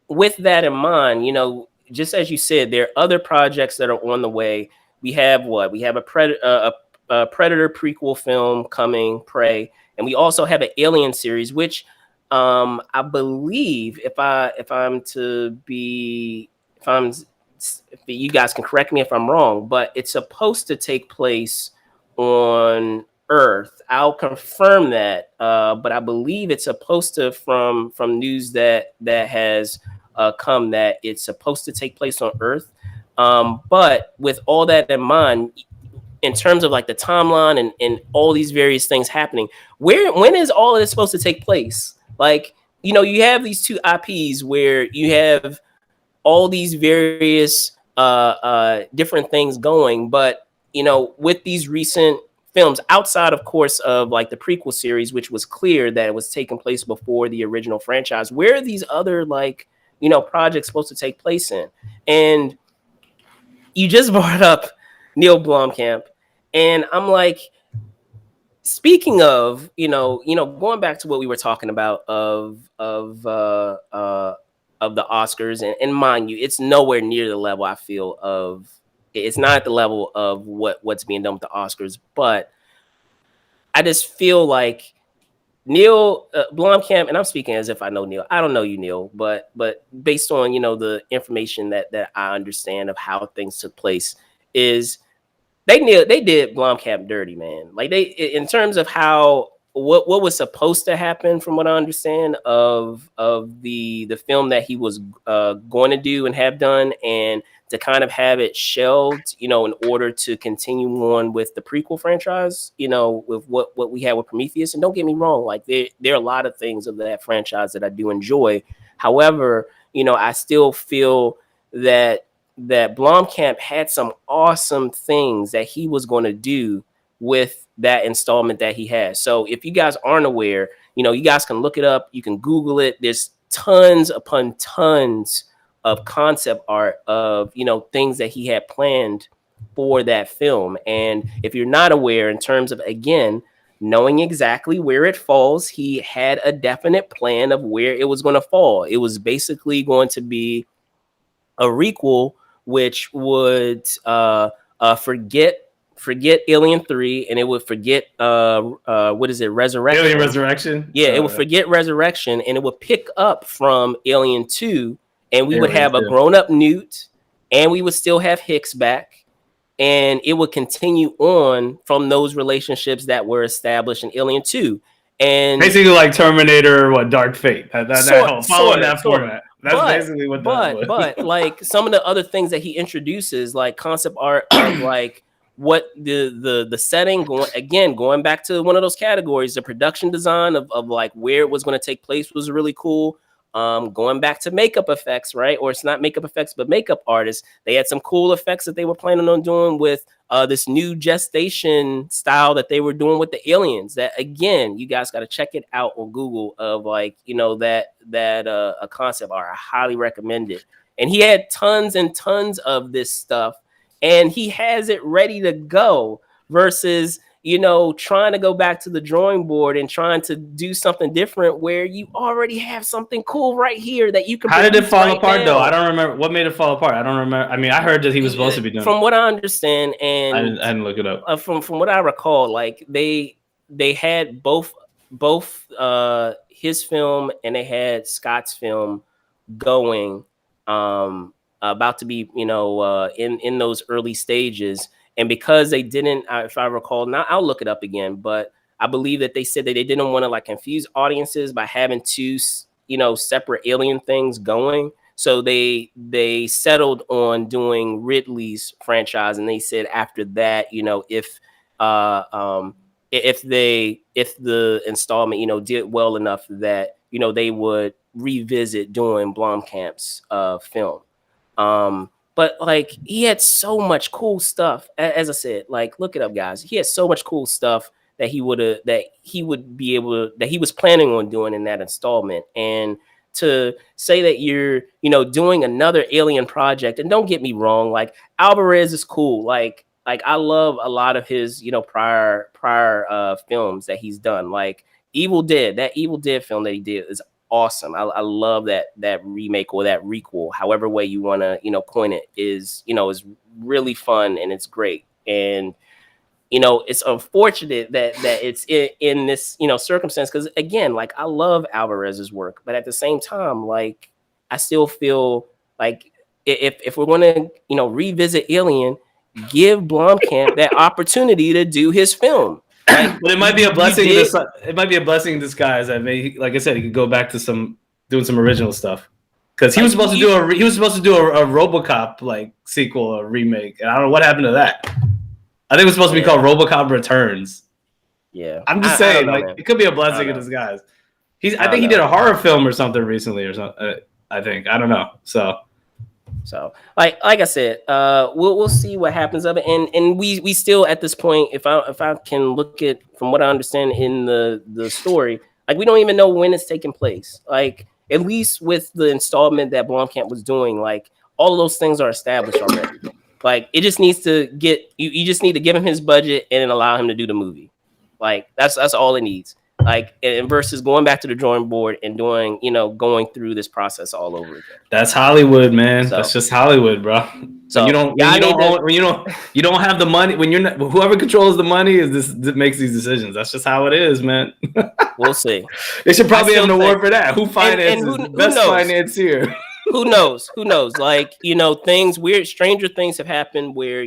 [SPEAKER 1] with that in mind, just as you said, there are other projects that are on the way. We have a Predator prequel film coming, Prey, and we also have an Alien series, which I believe, if you guys can correct me if I'm wrong, but it's supposed to take place on Earth. I'll confirm that, but I believe it's supposed to, from news that has come, that it's supposed to take place on Earth. But with all that in mind, in terms of like the timeline and all these various things happening, when is all of this supposed to take place? Like, you have these two IPs where you have all these various different things going, but with these recent films, outside of course of like the prequel series, which was clear that it was taking place before the original franchise, where are these other projects supposed to take place in? And you just brought up Neil Blomkamp. And I'm like, speaking of, going back to what we were talking about of the Oscars, and mind you, it's nowhere near the level I feel of. It's not at the level of what's being done with the Oscars, but I just feel like Neil Blomkamp, and I'm speaking as if I know Neil. I don't know you, Neil, but based on the information that I understand of how things took place, is they did Blomkamp dirty, man. Like, in terms of how what was supposed to happen, from what I understand of the film that he was going to do and have done, and to kind of have it shelved, in order to continue on with the prequel franchise, with what we had with Prometheus. And don't get me wrong, like there are a lot of things of that franchise that I do enjoy. However, I still feel that Blomkamp had some awesome things that he was going to do with that installment that he has. So if you guys aren't aware, you guys can look it up. You can Google it. There's tons upon tons of concept art of, things that he had planned for that film. And if you're not aware, in terms of, again, knowing exactly where it falls, he had a definite plan of where it was going to fall. It was basically going to be a requel, which would forget Alien 3, and it would forget what is it, Resurrection?
[SPEAKER 2] Alien Resurrection.
[SPEAKER 1] Yeah, it would forget Resurrection, and it would pick up from Alien 2, and we would have a grown-up Newt, and we would still have Hicks back, and it would continue on from those relationships that were established in Alien 2. And
[SPEAKER 2] basically like Terminator or Dark Fate. Following that format. That's basically what that was.
[SPEAKER 1] But like some of the other things that he introduces, like concept art of like what the setting, going back to one of those categories, the production design of like where it was going to take place was really cool. Going back to makeup effects, right? Or it's not makeup effects, but makeup artists. They had some cool effects that they were planning on doing with this new gestation style that they were doing with the aliens. That, again, you guys got to check it out on Google of like, that a concept art. I highly recommend it. And he had tons and tons of this stuff, and he has it ready to go versus, trying to go back to the drawing board and trying to do something different where you already have something cool right here that you can.
[SPEAKER 2] How did it fall apart though? I don't remember what made it fall apart. I don't remember. I mean, I heard that he was supposed to be doing.
[SPEAKER 1] From what I understand, and
[SPEAKER 2] I didn't look it up.
[SPEAKER 1] From what I recall, like they had both his film and they had Scott's film going, about to be, in those early stages. And because they didn't, if I recall, now I'll look it up again, but I believe that they said that they didn't want to like confuse audiences by having two, separate Alien things going. So they settled on doing Ridley's franchise, and they said after that, if the installment, did well enough that, they would revisit doing Blomkamp's film. But like he had so much cool stuff. As I said, like look it up, guys. He had so much cool stuff that he was planning on doing in that installment. And to say that you're, doing another Alien project, and don't get me wrong, like Alvarez is cool. Like I love a lot of his, prior films that he's done. Like Evil Dead, that Evil Dead film that he did is awesome. I love that remake or that requel, however way you want to, coin it, is really fun and it's great. And, it's unfortunate that it's in this, circumstance. Cause again, like I love Alvarez's work, but at the same time, like I still feel like if we're going to, revisit Alien, give Blomkamp that opportunity to do his film. Like,
[SPEAKER 2] but it might be a blessing. It might be a blessing in disguise. That may, like I said, he could go back to doing some original stuff. Because he was supposed to do a RoboCop like sequel or remake, and I don't know what happened to that. I think it was supposed to be called RoboCop Returns.
[SPEAKER 1] Yeah,
[SPEAKER 2] I'm just saying, like it could be a blessing in disguise. I think he did a horror film or something recently, or something. I think I don't know.
[SPEAKER 1] So like I said, we'll see what happens of it, and we still at this point, if I can look at from what I understand in the story, like we don't even know when it's taking place. Like at least with the installment that Blomkamp was doing, like all of those things are established already. Like it just needs to get you just need to give him his budget and then allow him to do the movie. Like that's all it needs. Like, and versus going back to the drawing board and doing, going through this process all over again.
[SPEAKER 2] That's Hollywood, man. So, that's just Hollywood, bro. So you don't have the money, when you're not, whoever controls the money that makes these decisions. That's just how it is, man.
[SPEAKER 1] We'll see.
[SPEAKER 2] They should probably have an award for that. Who finances the best financier?
[SPEAKER 1] Who knows? Like, stranger things have happened where,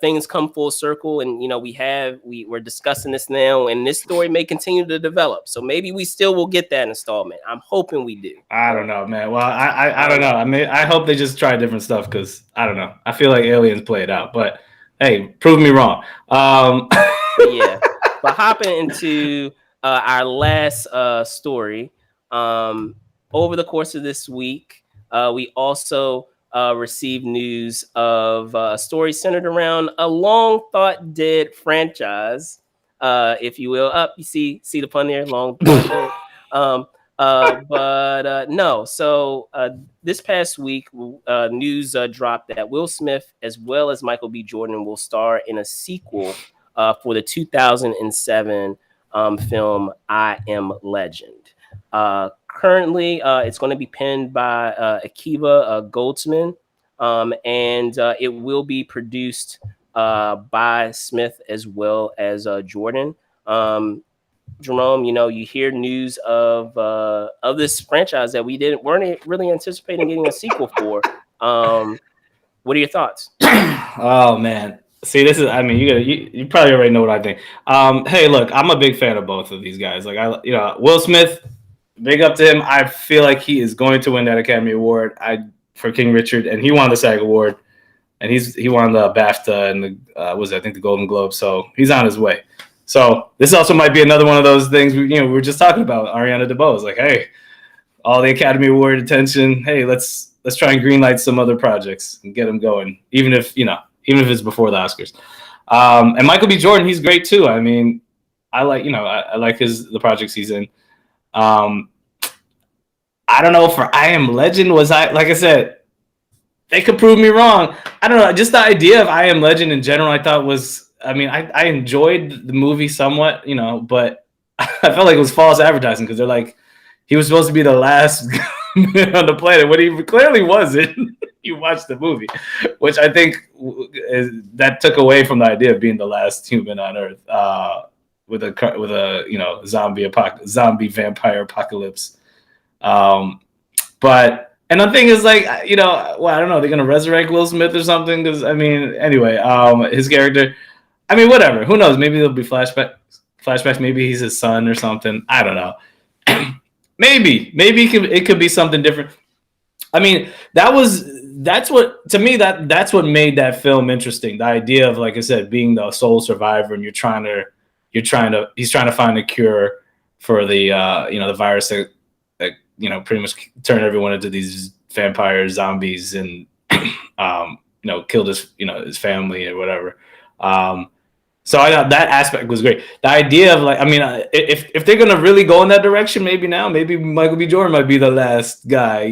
[SPEAKER 1] things come full circle, and we're discussing this now, and this story may continue to develop. So maybe we still will get that installment. I'm hoping we do.
[SPEAKER 2] I don't know, man. Well, I don't know. I mean, I hope they just try different stuff because I don't know. I feel like Aliens play it out, but hey, prove me wrong.
[SPEAKER 1] Yeah, but hopping into our last story. Over the course of this week, we also received news of a story centered around a long thought dead franchise, if you will. Up, you see the pun there, long thought dead. Um, but no. So this past week, news dropped that Will Smith, as well as Michael B. Jordan, will star in a sequel for the 2007 film I Am Legend. Currently, it's going to be penned by Akiva Goldsman, and it will be produced by Smith as well as Jordan. Jerome, you hear news of this franchise that weren't really anticipating getting a sequel for. What are your thoughts?
[SPEAKER 2] Oh man. See, this is. I mean, you probably already know what I think. Hey, look, I'm a big fan of both of these guys. Like Will Smith, big up to him. I feel like he is going to win that Academy Award. For King Richard, and he won the SAG Award, and he won the BAFTA and the Golden Globe. So he's on his way. So this also might be another one of those things we were just talking about. Ariana DeBose, like, hey, all the Academy Award attention. Hey, let's try and greenlight some other projects and get them going, even if it's before the Oscars. And Michael B. Jordan, he's great too. I mean, I like the projects he's in. I don't know, for I Am Legend, like I said, they could prove me wrong. I don't know. Just the idea of I Am Legend in general, I thought was, I mean, I enjoyed the movie somewhat, but I felt like it was false advertising because they're like, he was supposed to be the last man on the planet when he clearly wasn't. You watched the movie, which I think that took away from the idea of being the last human on Earth with a zombie vampire apocalypse. But and the thing is, like, I don't know, they're gonna resurrect Will Smith or something, because I mean, anyway, his character, I mean, whatever, who knows, maybe there'll be flashbacks, maybe he's his son or something, I don't know. maybe it could be something different. I mean, that's what made that film interesting, the idea of, like I said, being the sole survivor, and he's trying to find a cure for the the virus that pretty much turn everyone into these vampire zombies, and killed his family or whatever. So I thought that aspect was great. The idea of, like, I mean, if they're gonna really go in that direction, maybe Michael B. Jordan might be the last guy.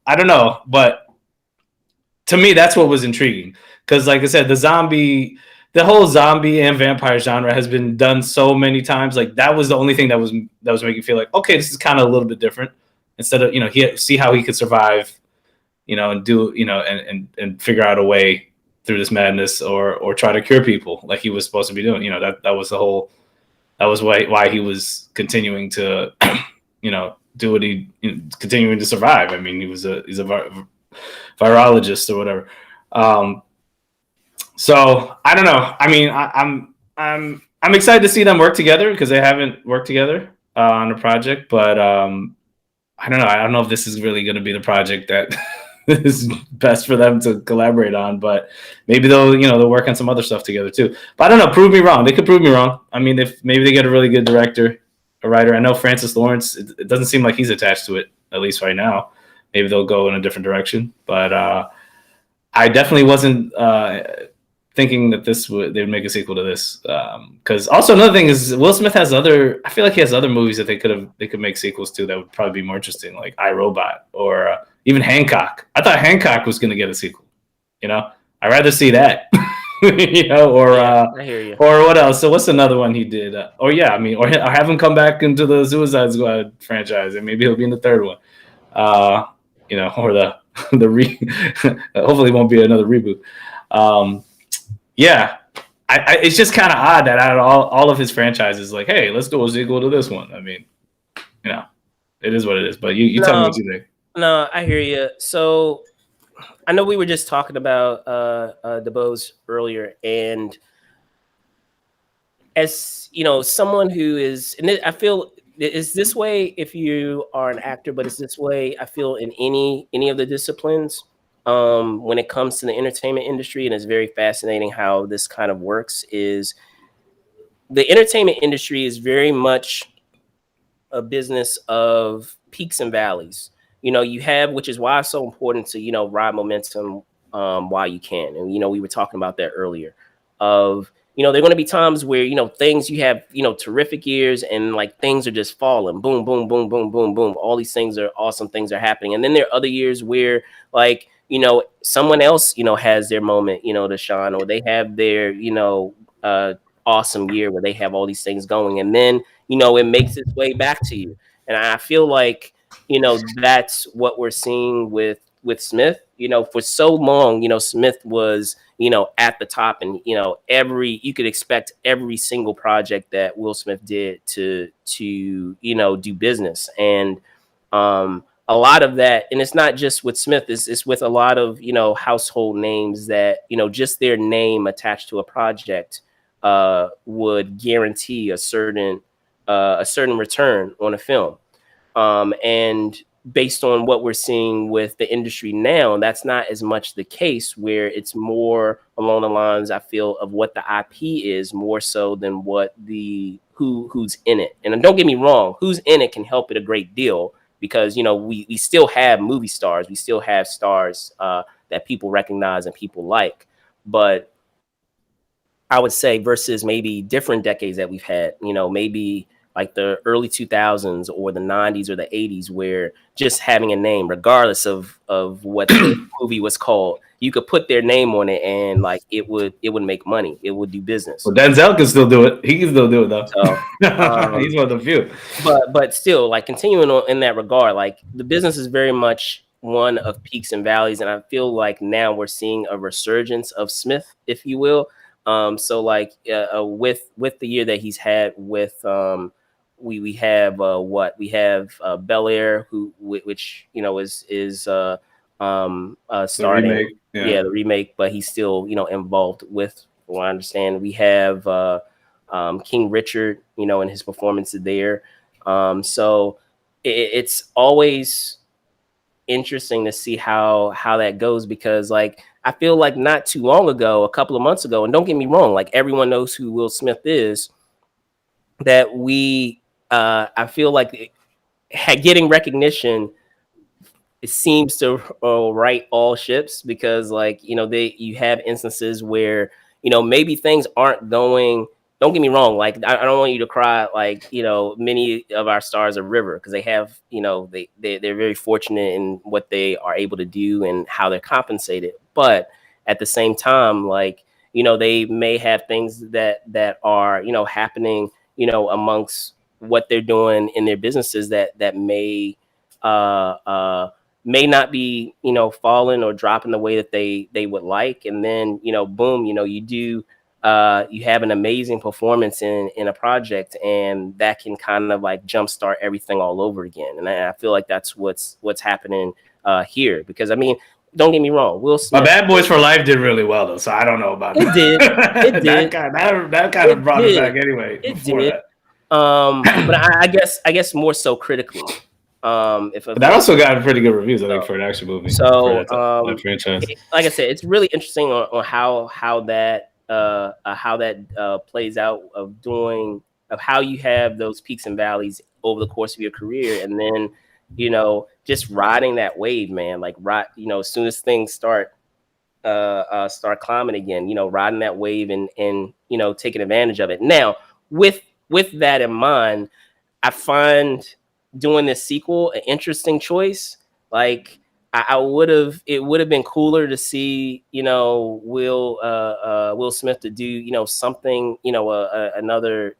[SPEAKER 2] I don't know, but to me, that's what was intriguing, because, like I said, the whole zombie and vampire genre has been done so many times. Like, that was the only thing that was making me feel like, okay, this is kind of a little bit different. Instead of see how he could survive, and do and figure out a way through this madness, or try to cure people like he was supposed to be doing. That was why he was continuing to do what he continuing to survive. I mean, he's a virologist or whatever. So I don't know. I mean, I'm excited to see them work together, because they haven't worked together on a project, but I don't know. I don't know if this is really going to be the project that is best for them to collaborate on, but maybe they'll work on some other stuff together too. But I don't know. Prove me wrong. They could prove me wrong. I mean, if maybe they get a really good director, a writer. I know Francis Lawrence. It doesn't seem like he's attached to it, at least right now. Maybe they'll go in a different direction. But I definitely wasn't thinking that they would make a sequel to this. Because also another thing is, Will Smith I feel like he has other movies that they could make sequels to that would probably be more interesting, like iRobot, or even Hancock. I thought Hancock was going to get a sequel. I'd rather see that. I hear you. Or what else? So what's another one he did? Or have him come back into the Suicide Squad franchise, and maybe he'll be in the third one. Or the hopefully it won't be another reboot. Yeah, it's just kind of odd that out of all of his franchises, like, hey, let's do a sequel to this one. I mean, it is what it is. But you tell me what you think.
[SPEAKER 1] No, I hear you. So I know we were just talking about DeBose earlier, and as someone who is, and I feel is this way if you are an actor, but it's this way, I feel, in any of the disciplines. When it comes to the entertainment industry, and it's very fascinating how this kind of works, is the entertainment industry is very much a business of peaks and valleys. you have, which is why it's so important to, ride momentum while you can. And, we were talking about that earlier of, there are going to be times where, things you have, terrific years and like things are just falling. Boom, boom, boom, boom, boom, boom. All these things are awesome things are happening. And then there are other years where like, someone else, has their moment, to shine, or they have their, uh, awesome year where they have all these things going. And then, it makes its way back to you. And I feel like, that's what we're seeing with Smith. For so long, Smith was, at the top, and you could expect every single project that Will Smith did to do business. And a lot of that, and it's not just with Smith, it's with a lot of household names that just their name attached to a project would guarantee a certain return on a film. And based on what we're seeing with the industry now, that's not as much the case, where it's more along the lines, I feel, of what the IP is, more so than what who's in it. And don't get me wrong, who's in it can help it a great deal, because we still have movie stars, we still have stars that people recognize and people like. But I would say versus maybe different decades that we've had, maybe like the early 2000s or the 90s or the 80s, where just having a name, regardless of what the movie was called, you could put their name on it and like it would make money, it would do business.
[SPEAKER 2] Well, Denzel can still do it. He can still do it though.
[SPEAKER 1] So
[SPEAKER 2] he's one of the few.
[SPEAKER 1] But still, like, continuing on in that regard, like the business is very much one of peaks and valleys, and I feel like now we're seeing a resurgence of Smith, if you will. So like with the year that he's had with we have we have Bel Air, which is starting
[SPEAKER 2] remake, yeah.
[SPEAKER 1] the remake, but he's still involved with, from what I understand. We have King Richard, and his performance there. So it's always interesting to see how that goes, because like I feel like not too long ago, a couple of months ago, and don't get me wrong, like everyone knows who Will Smith is, that I feel like getting recognition, it seems to right all ships, because like you have instances where maybe things aren't going. Don't get me wrong, like I don't want you to cry, like many of our stars are River, because they have they're very fortunate in what they are able to do and how they're compensated. But at the same time, like they may have things that are happening amongst what they're doing in their businesses that may not be falling or dropping the way that they would like. And then boom, you do you have an amazing performance in a project, and that can kind of like jumpstart everything all over again. And I feel like that's what's happening here, because I mean, don't get me wrong, Will Smith.
[SPEAKER 2] My Bad Boys for Life did really well though, so I don't know about
[SPEAKER 1] it. It did.
[SPEAKER 2] that kind of brought it back anyway.
[SPEAKER 1] It did. But I guess more so critically.
[SPEAKER 2] But that also got pretty good reviews, I think, for an action movie.
[SPEAKER 1] So
[SPEAKER 2] that franchise.
[SPEAKER 1] Like I said, it's really interesting on how that plays out, of how you have those peaks and valleys over the course of your career, and then just riding that wave, man. Like as soon as things start climbing again, riding that wave and taking advantage of it. Now, with that in mind, I find doing this sequel an interesting choice. Like it would have been cooler to see Will Smith to do something, another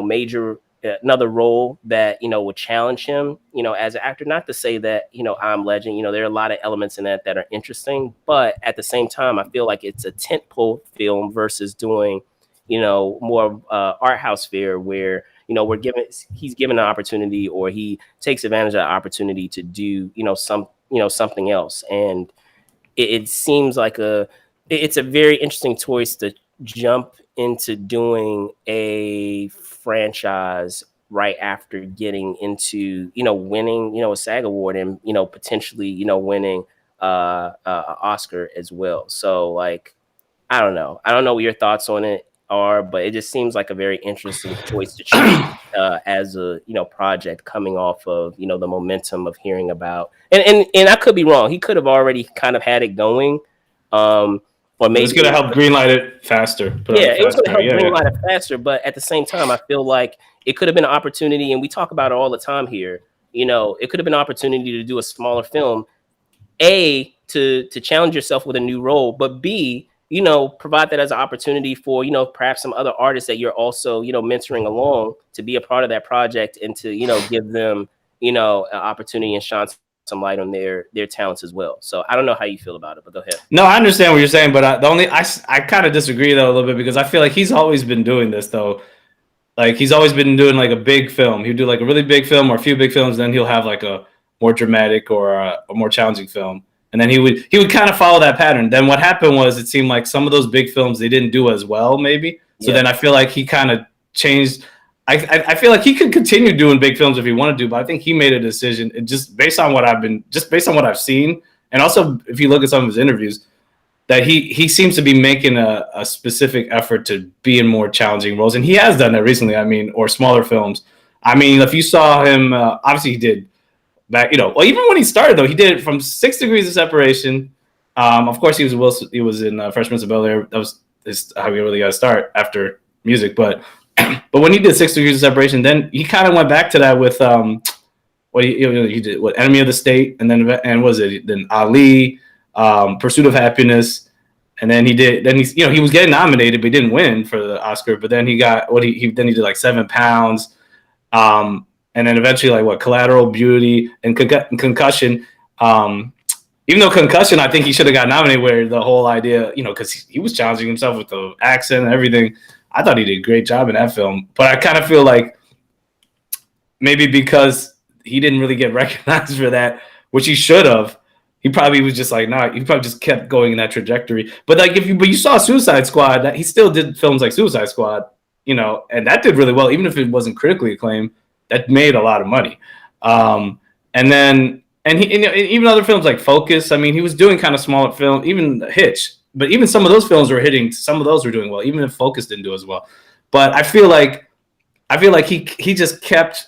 [SPEAKER 1] major another role that would challenge him as an actor. Not to say that I'm Legend, there are a lot of elements in that are interesting, but at the same time I feel like it's a tentpole film versus doing more art house fare, where he's given an opportunity, or he takes advantage of the opportunity to do something else. And it seems like it's a very interesting choice to jump into doing a franchise right after getting into winning a SAG award, and potentially winning an Oscar as well. So like I don't know what your thoughts on it are, but it just seems like a very interesting choice to choose as a project coming off of the momentum of hearing about and I could be wrong. He could have already kind of had it going, or maybe
[SPEAKER 2] it's gonna help greenlight it faster.
[SPEAKER 1] Yeah, it was going to help greenlight it faster, but at the same time, I feel like it could have been an opportunity, and we talk about it all the time here. It could have been an opportunity to do a smaller film, A, to challenge yourself with a new role, but B, provide that as an opportunity for, perhaps some other artists that you're also, mentoring along to be a part of that project and to, give them, an opportunity and shine some light on their talents as well. So I don't know how you feel about it, but go ahead.
[SPEAKER 2] No, I understand what you're saying, but I kind of disagree though a little bit, because I feel like he's always been doing this though. Like he's always been doing like a big film. He'd do like a really big film or a few big films, then he'll have like a more dramatic or a more challenging film. And then he would kind of follow that pattern. Then what happened was it seemed like some of those big films, they didn't do as well, maybe. So then I feel like he kind of changed. I feel like he could continue doing big films if he wanted to, but I think he made a decision just based on what I've seen. And also if you look at some of his interviews, that he seems to be making a specific effort to be in more challenging roles. And he has done that recently, or smaller films. I mean, if you saw him, obviously he did back, even when he started though, he did it from 6 Degrees of Separation. Of course, he was in Fresh Prince of Bel-Air. That was how he really got to start after music. But when he did 6 Degrees of Separation, then he kind of went back to that with he did Enemy of the State, and then Ali, Pursuit of Happiness, and then he was getting nominated, but he didn't win for the Oscar. But then he got he did like 7 Pounds. And then eventually, like Collateral, Beauty, and Concussion. Even though Concussion, I think he should have got nominated, where the whole idea, because he was challenging himself with the accent and everything. I thought he did a great job in that film. But I kind of feel like maybe because he didn't really get recognized for that, which he should have, he probably was just like, nah, he probably just kept going in that trajectory. But like but you saw Suicide Squad, that he still did films like Suicide Squad, and that did really well, even if it wasn't critically acclaimed. That made a lot of money. And even other films like Focus, I mean, he was doing kind of smaller film, even Hitch, but even some of those films were hitting, some of those were doing well, even if Focus didn't do as well. But I feel like he just kept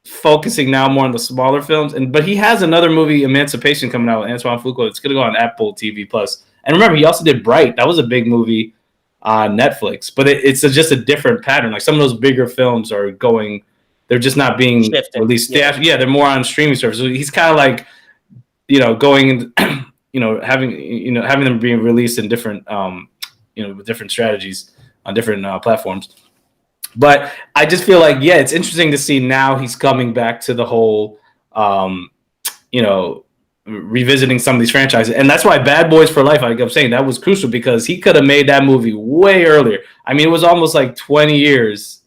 [SPEAKER 2] focusing now more on the smaller films. But he has another movie, Emancipation, coming out with Antoine Fuqua. It's going to go on Apple TV Plus. And remember, he also did Bright. That was a big movie on Netflix, but it's just a different pattern. Like some of those bigger films are going, they're just not being released. Yeah, they're more on streaming services. So he's kind of like, going and having them being released in different, with different strategies on different platforms. But I just feel like, it's interesting to see now he's coming back to the whole, revisiting some of these franchises. And that's why Bad Boys for Life, like I'm saying, that was crucial, because he could have made that movie way earlier. I mean, it was almost like 20 years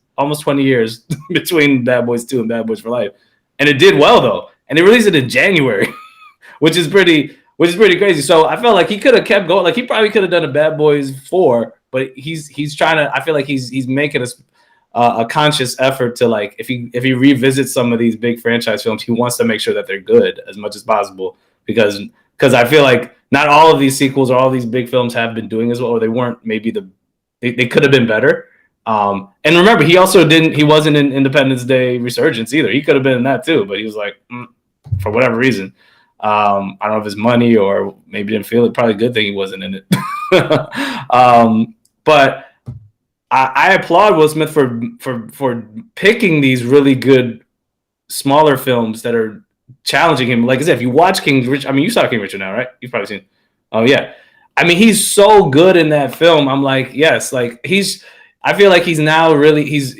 [SPEAKER 2] between Bad Boys 2 and Bad Boys for Life. And it did well though. And they released it in January, which is pretty crazy. So I felt like he could have kept going. Like he probably could have done a Bad Boys 4, but he's trying to, I feel like he's making a conscious effort to, like, if he revisits some of these big franchise films, he wants to make sure that they're good as much as possible, because I feel like not all of these sequels or all these big films have been doing as well, or they weren't, maybe they could have been better. And remember, he wasn't in Independence Day Resurgence either. He could have been in that too, but he was like, for whatever reason, I don't know if it's money or maybe didn't feel it. Probably a good thing he wasn't in it. But I applaud Will Smith for picking these really good smaller films that are challenging him. Like I said, if you watch King Richard, I mean, you saw King Richard now, right? You've probably seen it. Oh yeah. I mean, he's so good in that film. I'm like, yes, like I feel like he's now really, he's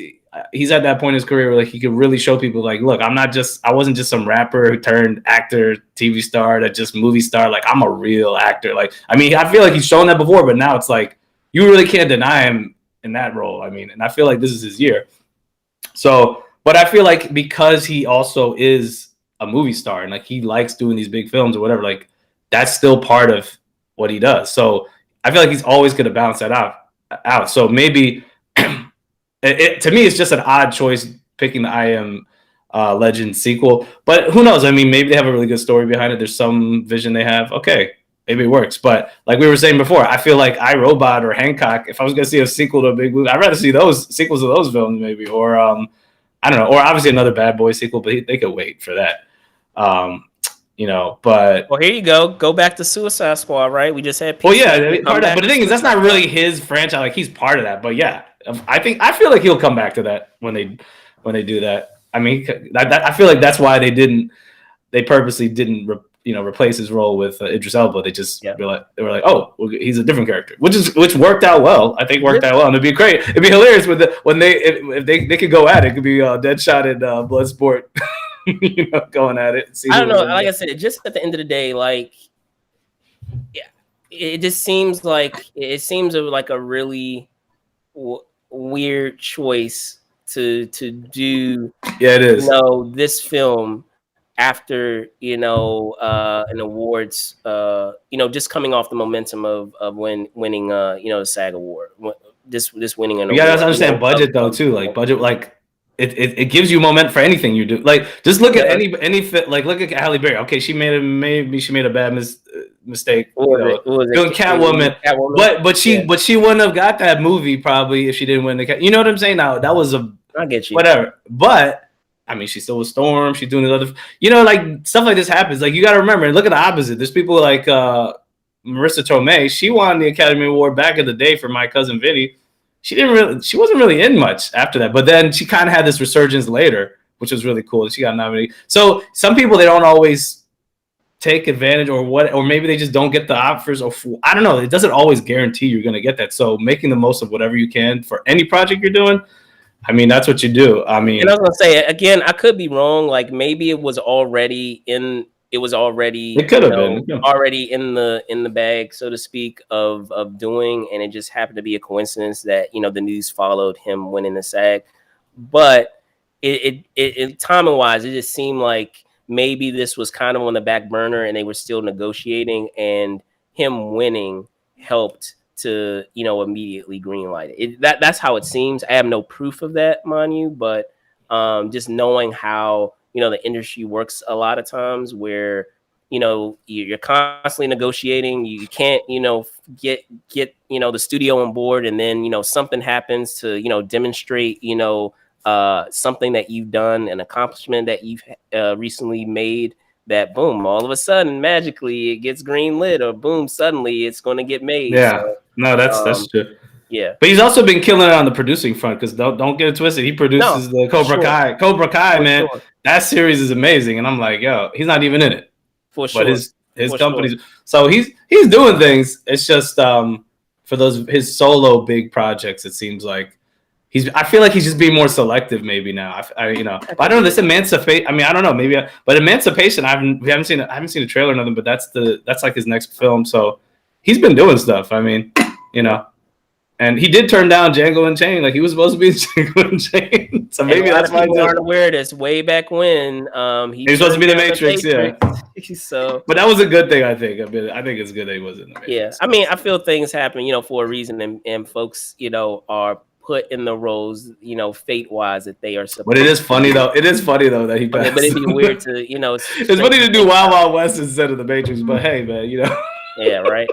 [SPEAKER 2] at that point in his career where like he could really show people like, look, I wasn't just some rapper who turned actor, TV star, that just movie star. Like, I'm a real actor. Like, I mean, I feel like he's shown that before, but now it's like, you really can't deny him in that role. I mean, and I feel like this is his year. So, but I feel like because he also is a movie star and like he likes doing these big films or whatever, like that's still part of what he does. So I feel like he's always going to balance that out. So maybe to me, it's just an odd choice picking the I Am Legend sequel, but who knows? I mean, maybe they have a really good story behind it. There's some vision they have. Okay, maybe it works. But like we were saying before, I feel like iRobot or Hancock, if I was going to see a sequel to a big movie, I'd rather see those sequels of those films maybe. Or I don't know. Or obviously another Bad Boy sequel, but they could wait for that. But
[SPEAKER 1] well, here you go back to Suicide Squad, right? We just had
[SPEAKER 2] part of that, but the thing is, that's not really his franchise. Like, he's part of that, but yeah, I feel like he'll come back to that when they do that. I mean, I feel like that's why they purposely didn't replace his role with Idris Elba. They just they were like, oh, he's a different character, which worked out well. I think worked out well, and it'd be great. It'd be hilarious when if they could go at it. It could be Deadshot and Bloodsport. Going at it.
[SPEAKER 1] I don't know. Like I said, just at the end of the day, like, yeah, it just seems like a really weird choice to do.
[SPEAKER 2] Yeah, it is.
[SPEAKER 1] This film after an awards, just coming off the momentum of winning the SAG award. This winning an award.
[SPEAKER 2] You gotta understand budget though too. Like budget, like. It gives you momentum for anything you do. Like, just look at any like look at Halle Berry. Okay, she made a bad mistake doing Catwoman. But she wouldn't have got that movie probably if she didn't win the Cat. You know what I'm saying? Now that was
[SPEAKER 1] I get you.
[SPEAKER 2] Whatever. But I mean, she still was Storm. She's doing other. Like stuff like this happens. Like, you got to remember. Look at the opposite. There's people like Marissa Tomei. She won the Academy Award back in the day for My Cousin Vinny. She wasn't really in much after that, but then she kind of had this resurgence later, which was really cool. She got nominated. So some people, they don't always take advantage or maybe they just don't get the offers I don't know. It doesn't always guarantee you're going to get that. So making the most of whatever you can for any project you're doing, I mean, that's what you do. I mean,
[SPEAKER 1] and I was going to say, again, I could be wrong. Like, maybe it was already it could have been already in the bag, so to speak, of doing, and it just happened to be a coincidence that the news followed him winning the SAG. But it timing wise, it just seemed like maybe this was kind of on the back burner and they were still negotiating, and him winning helped to immediately greenlight it. That's how it seems. I have no proof of that, mind you, but just knowing how the industry works a lot of times, where you're constantly negotiating. You can't get the studio on board, and then something happens to demonstrate something that you've done, an accomplishment that you've recently made, that boom, all of a sudden magically it gets green lit, or boom, suddenly it's going to get made.
[SPEAKER 2] Yeah, so, no, that's true.
[SPEAKER 1] Yeah,
[SPEAKER 2] but he's also been killing it on the producing front, because don't get it twisted. He produces the Cobra Kai. Cobra Kai, man, that series is amazing, and I'm like, yo, he's not even in it.
[SPEAKER 1] For sure.
[SPEAKER 2] But his companies. Sure. So he's doing things. It's just for his solo big projects, it seems like I feel like he's just being more selective maybe now. But I don't know. This Emancipation. I mean, I don't know. Maybe, but Emancipation. I haven't seen a trailer or nothing. But that's like his next film. So he's been doing stuff. I mean, And he did turn down Django Unchained. Like, he was supposed to be in Django Unchained. So maybe that's why
[SPEAKER 1] people aren't aware of this. Way back when
[SPEAKER 2] he was supposed to be the Matrix. Yeah.
[SPEAKER 1] So,
[SPEAKER 2] but that was a good thing, I think. I think it's good that he was in the Matrix.
[SPEAKER 1] Yeah. I mean, I feel things happen, for a reason, and folks, are put in the roles, fate wise, that they are supposed.
[SPEAKER 2] But it is funny though. It is funny though that he passed.
[SPEAKER 1] But it'd be weird to,
[SPEAKER 2] It's funny to do Wild Wild West instead of the Matrix. But hey, man,
[SPEAKER 1] Yeah. Right.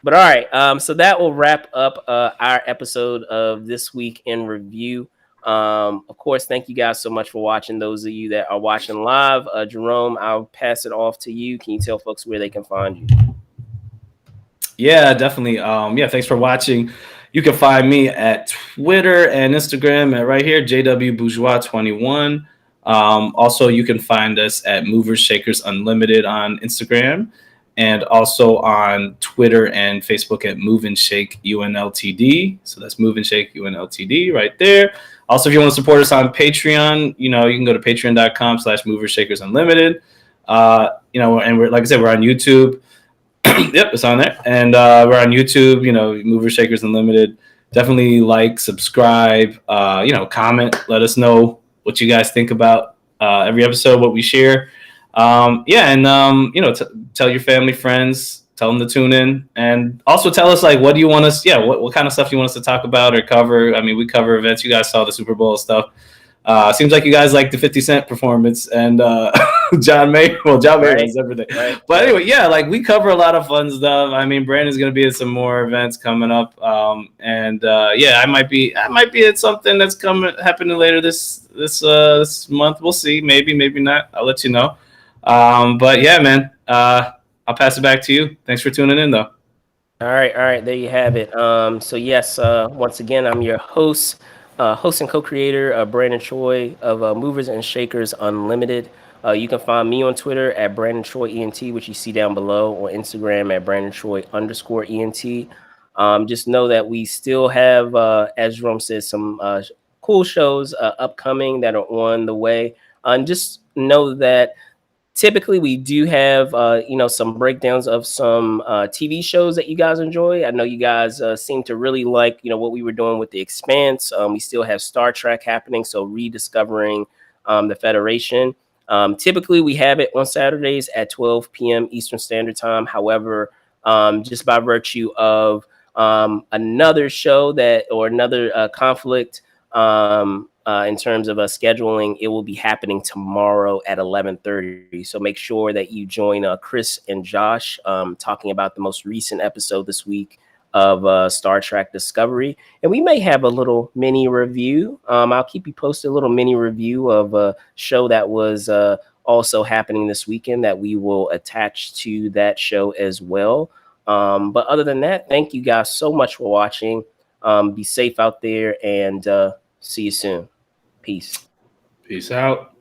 [SPEAKER 1] But all right, so that will wrap up our episode of This Week in Review. Of course, thank you guys so much for watching. Those of you that are watching live, Jerome, I'll pass it off to you. Can you tell folks where they can find you?
[SPEAKER 2] Yeah, definitely. Thanks for watching. You can find me at Twitter and Instagram at right here, JW Bourgeois 21. Also, you can find us at Movers Shakers Unlimited on Instagram, and also on Twitter and Facebook at Move and Shake UNLTD. So that's Move and Shake UNLTD right there. Also, if you want to support us on Patreon, you can go to patreon.com/MoversShakersUnlimited. And we're, like I said, we're on YouTube. Yep, it's on there. And we're on YouTube, Movers Shakers Unlimited. Definitely like, subscribe, comment, let us know what you guys think about every episode, what we share. Tell your family, friends, tell them to tune in, and also tell us, like, what do you want us? Yeah, what kind of stuff you want us to talk about or cover? I mean, we cover events. You guys saw the Super Bowl stuff. Seems like you guys like the 50 Cent performance, and John May. Well, John May
[SPEAKER 1] Right,
[SPEAKER 2] runs everything.
[SPEAKER 1] right,
[SPEAKER 2] But
[SPEAKER 1] right.
[SPEAKER 2] anyway, yeah, like we cover a lot of fun stuff. I mean, Brandon's gonna be at some more events coming up, and yeah, I might be at something that's coming happening later this month. We'll see. Maybe, maybe not. I'll let you know. But yeah, man, I'll pass it back to you. Thanks for tuning in, though.
[SPEAKER 1] All right, there you have it. So yes, once again, I'm your host and co-creator, Brandon Choi of Movers and Shakers Unlimited. You can find me on Twitter at Brandon Choi ENT, which you see down below, or Instagram at Brandon Choi _ENT. Just know that we still have, as Jerome says, some cool shows upcoming that are on the way. And just know that typically we do have some breakdowns of some TV shows that you guys enjoy. I know you guys seem to really like what we were doing with The Expanse. We still have Star Trek happening, so rediscovering the Federation. Typically we have it on Saturdays at 12 p.m. Eastern Standard Time. However, just by virtue of another show that or another conflict in terms of scheduling, it will be happening tomorrow at 11:30. So make sure that you join Chris and Josh talking about the most recent episode this week of Star Trek Discovery. And we may have a little mini review. I'll keep you posted, a little mini review of a show that was also happening this weekend that we will attach to that show as well. But other than that, thank you guys so much for watching. Be safe out there, and see you soon. Peace.
[SPEAKER 2] Peace out.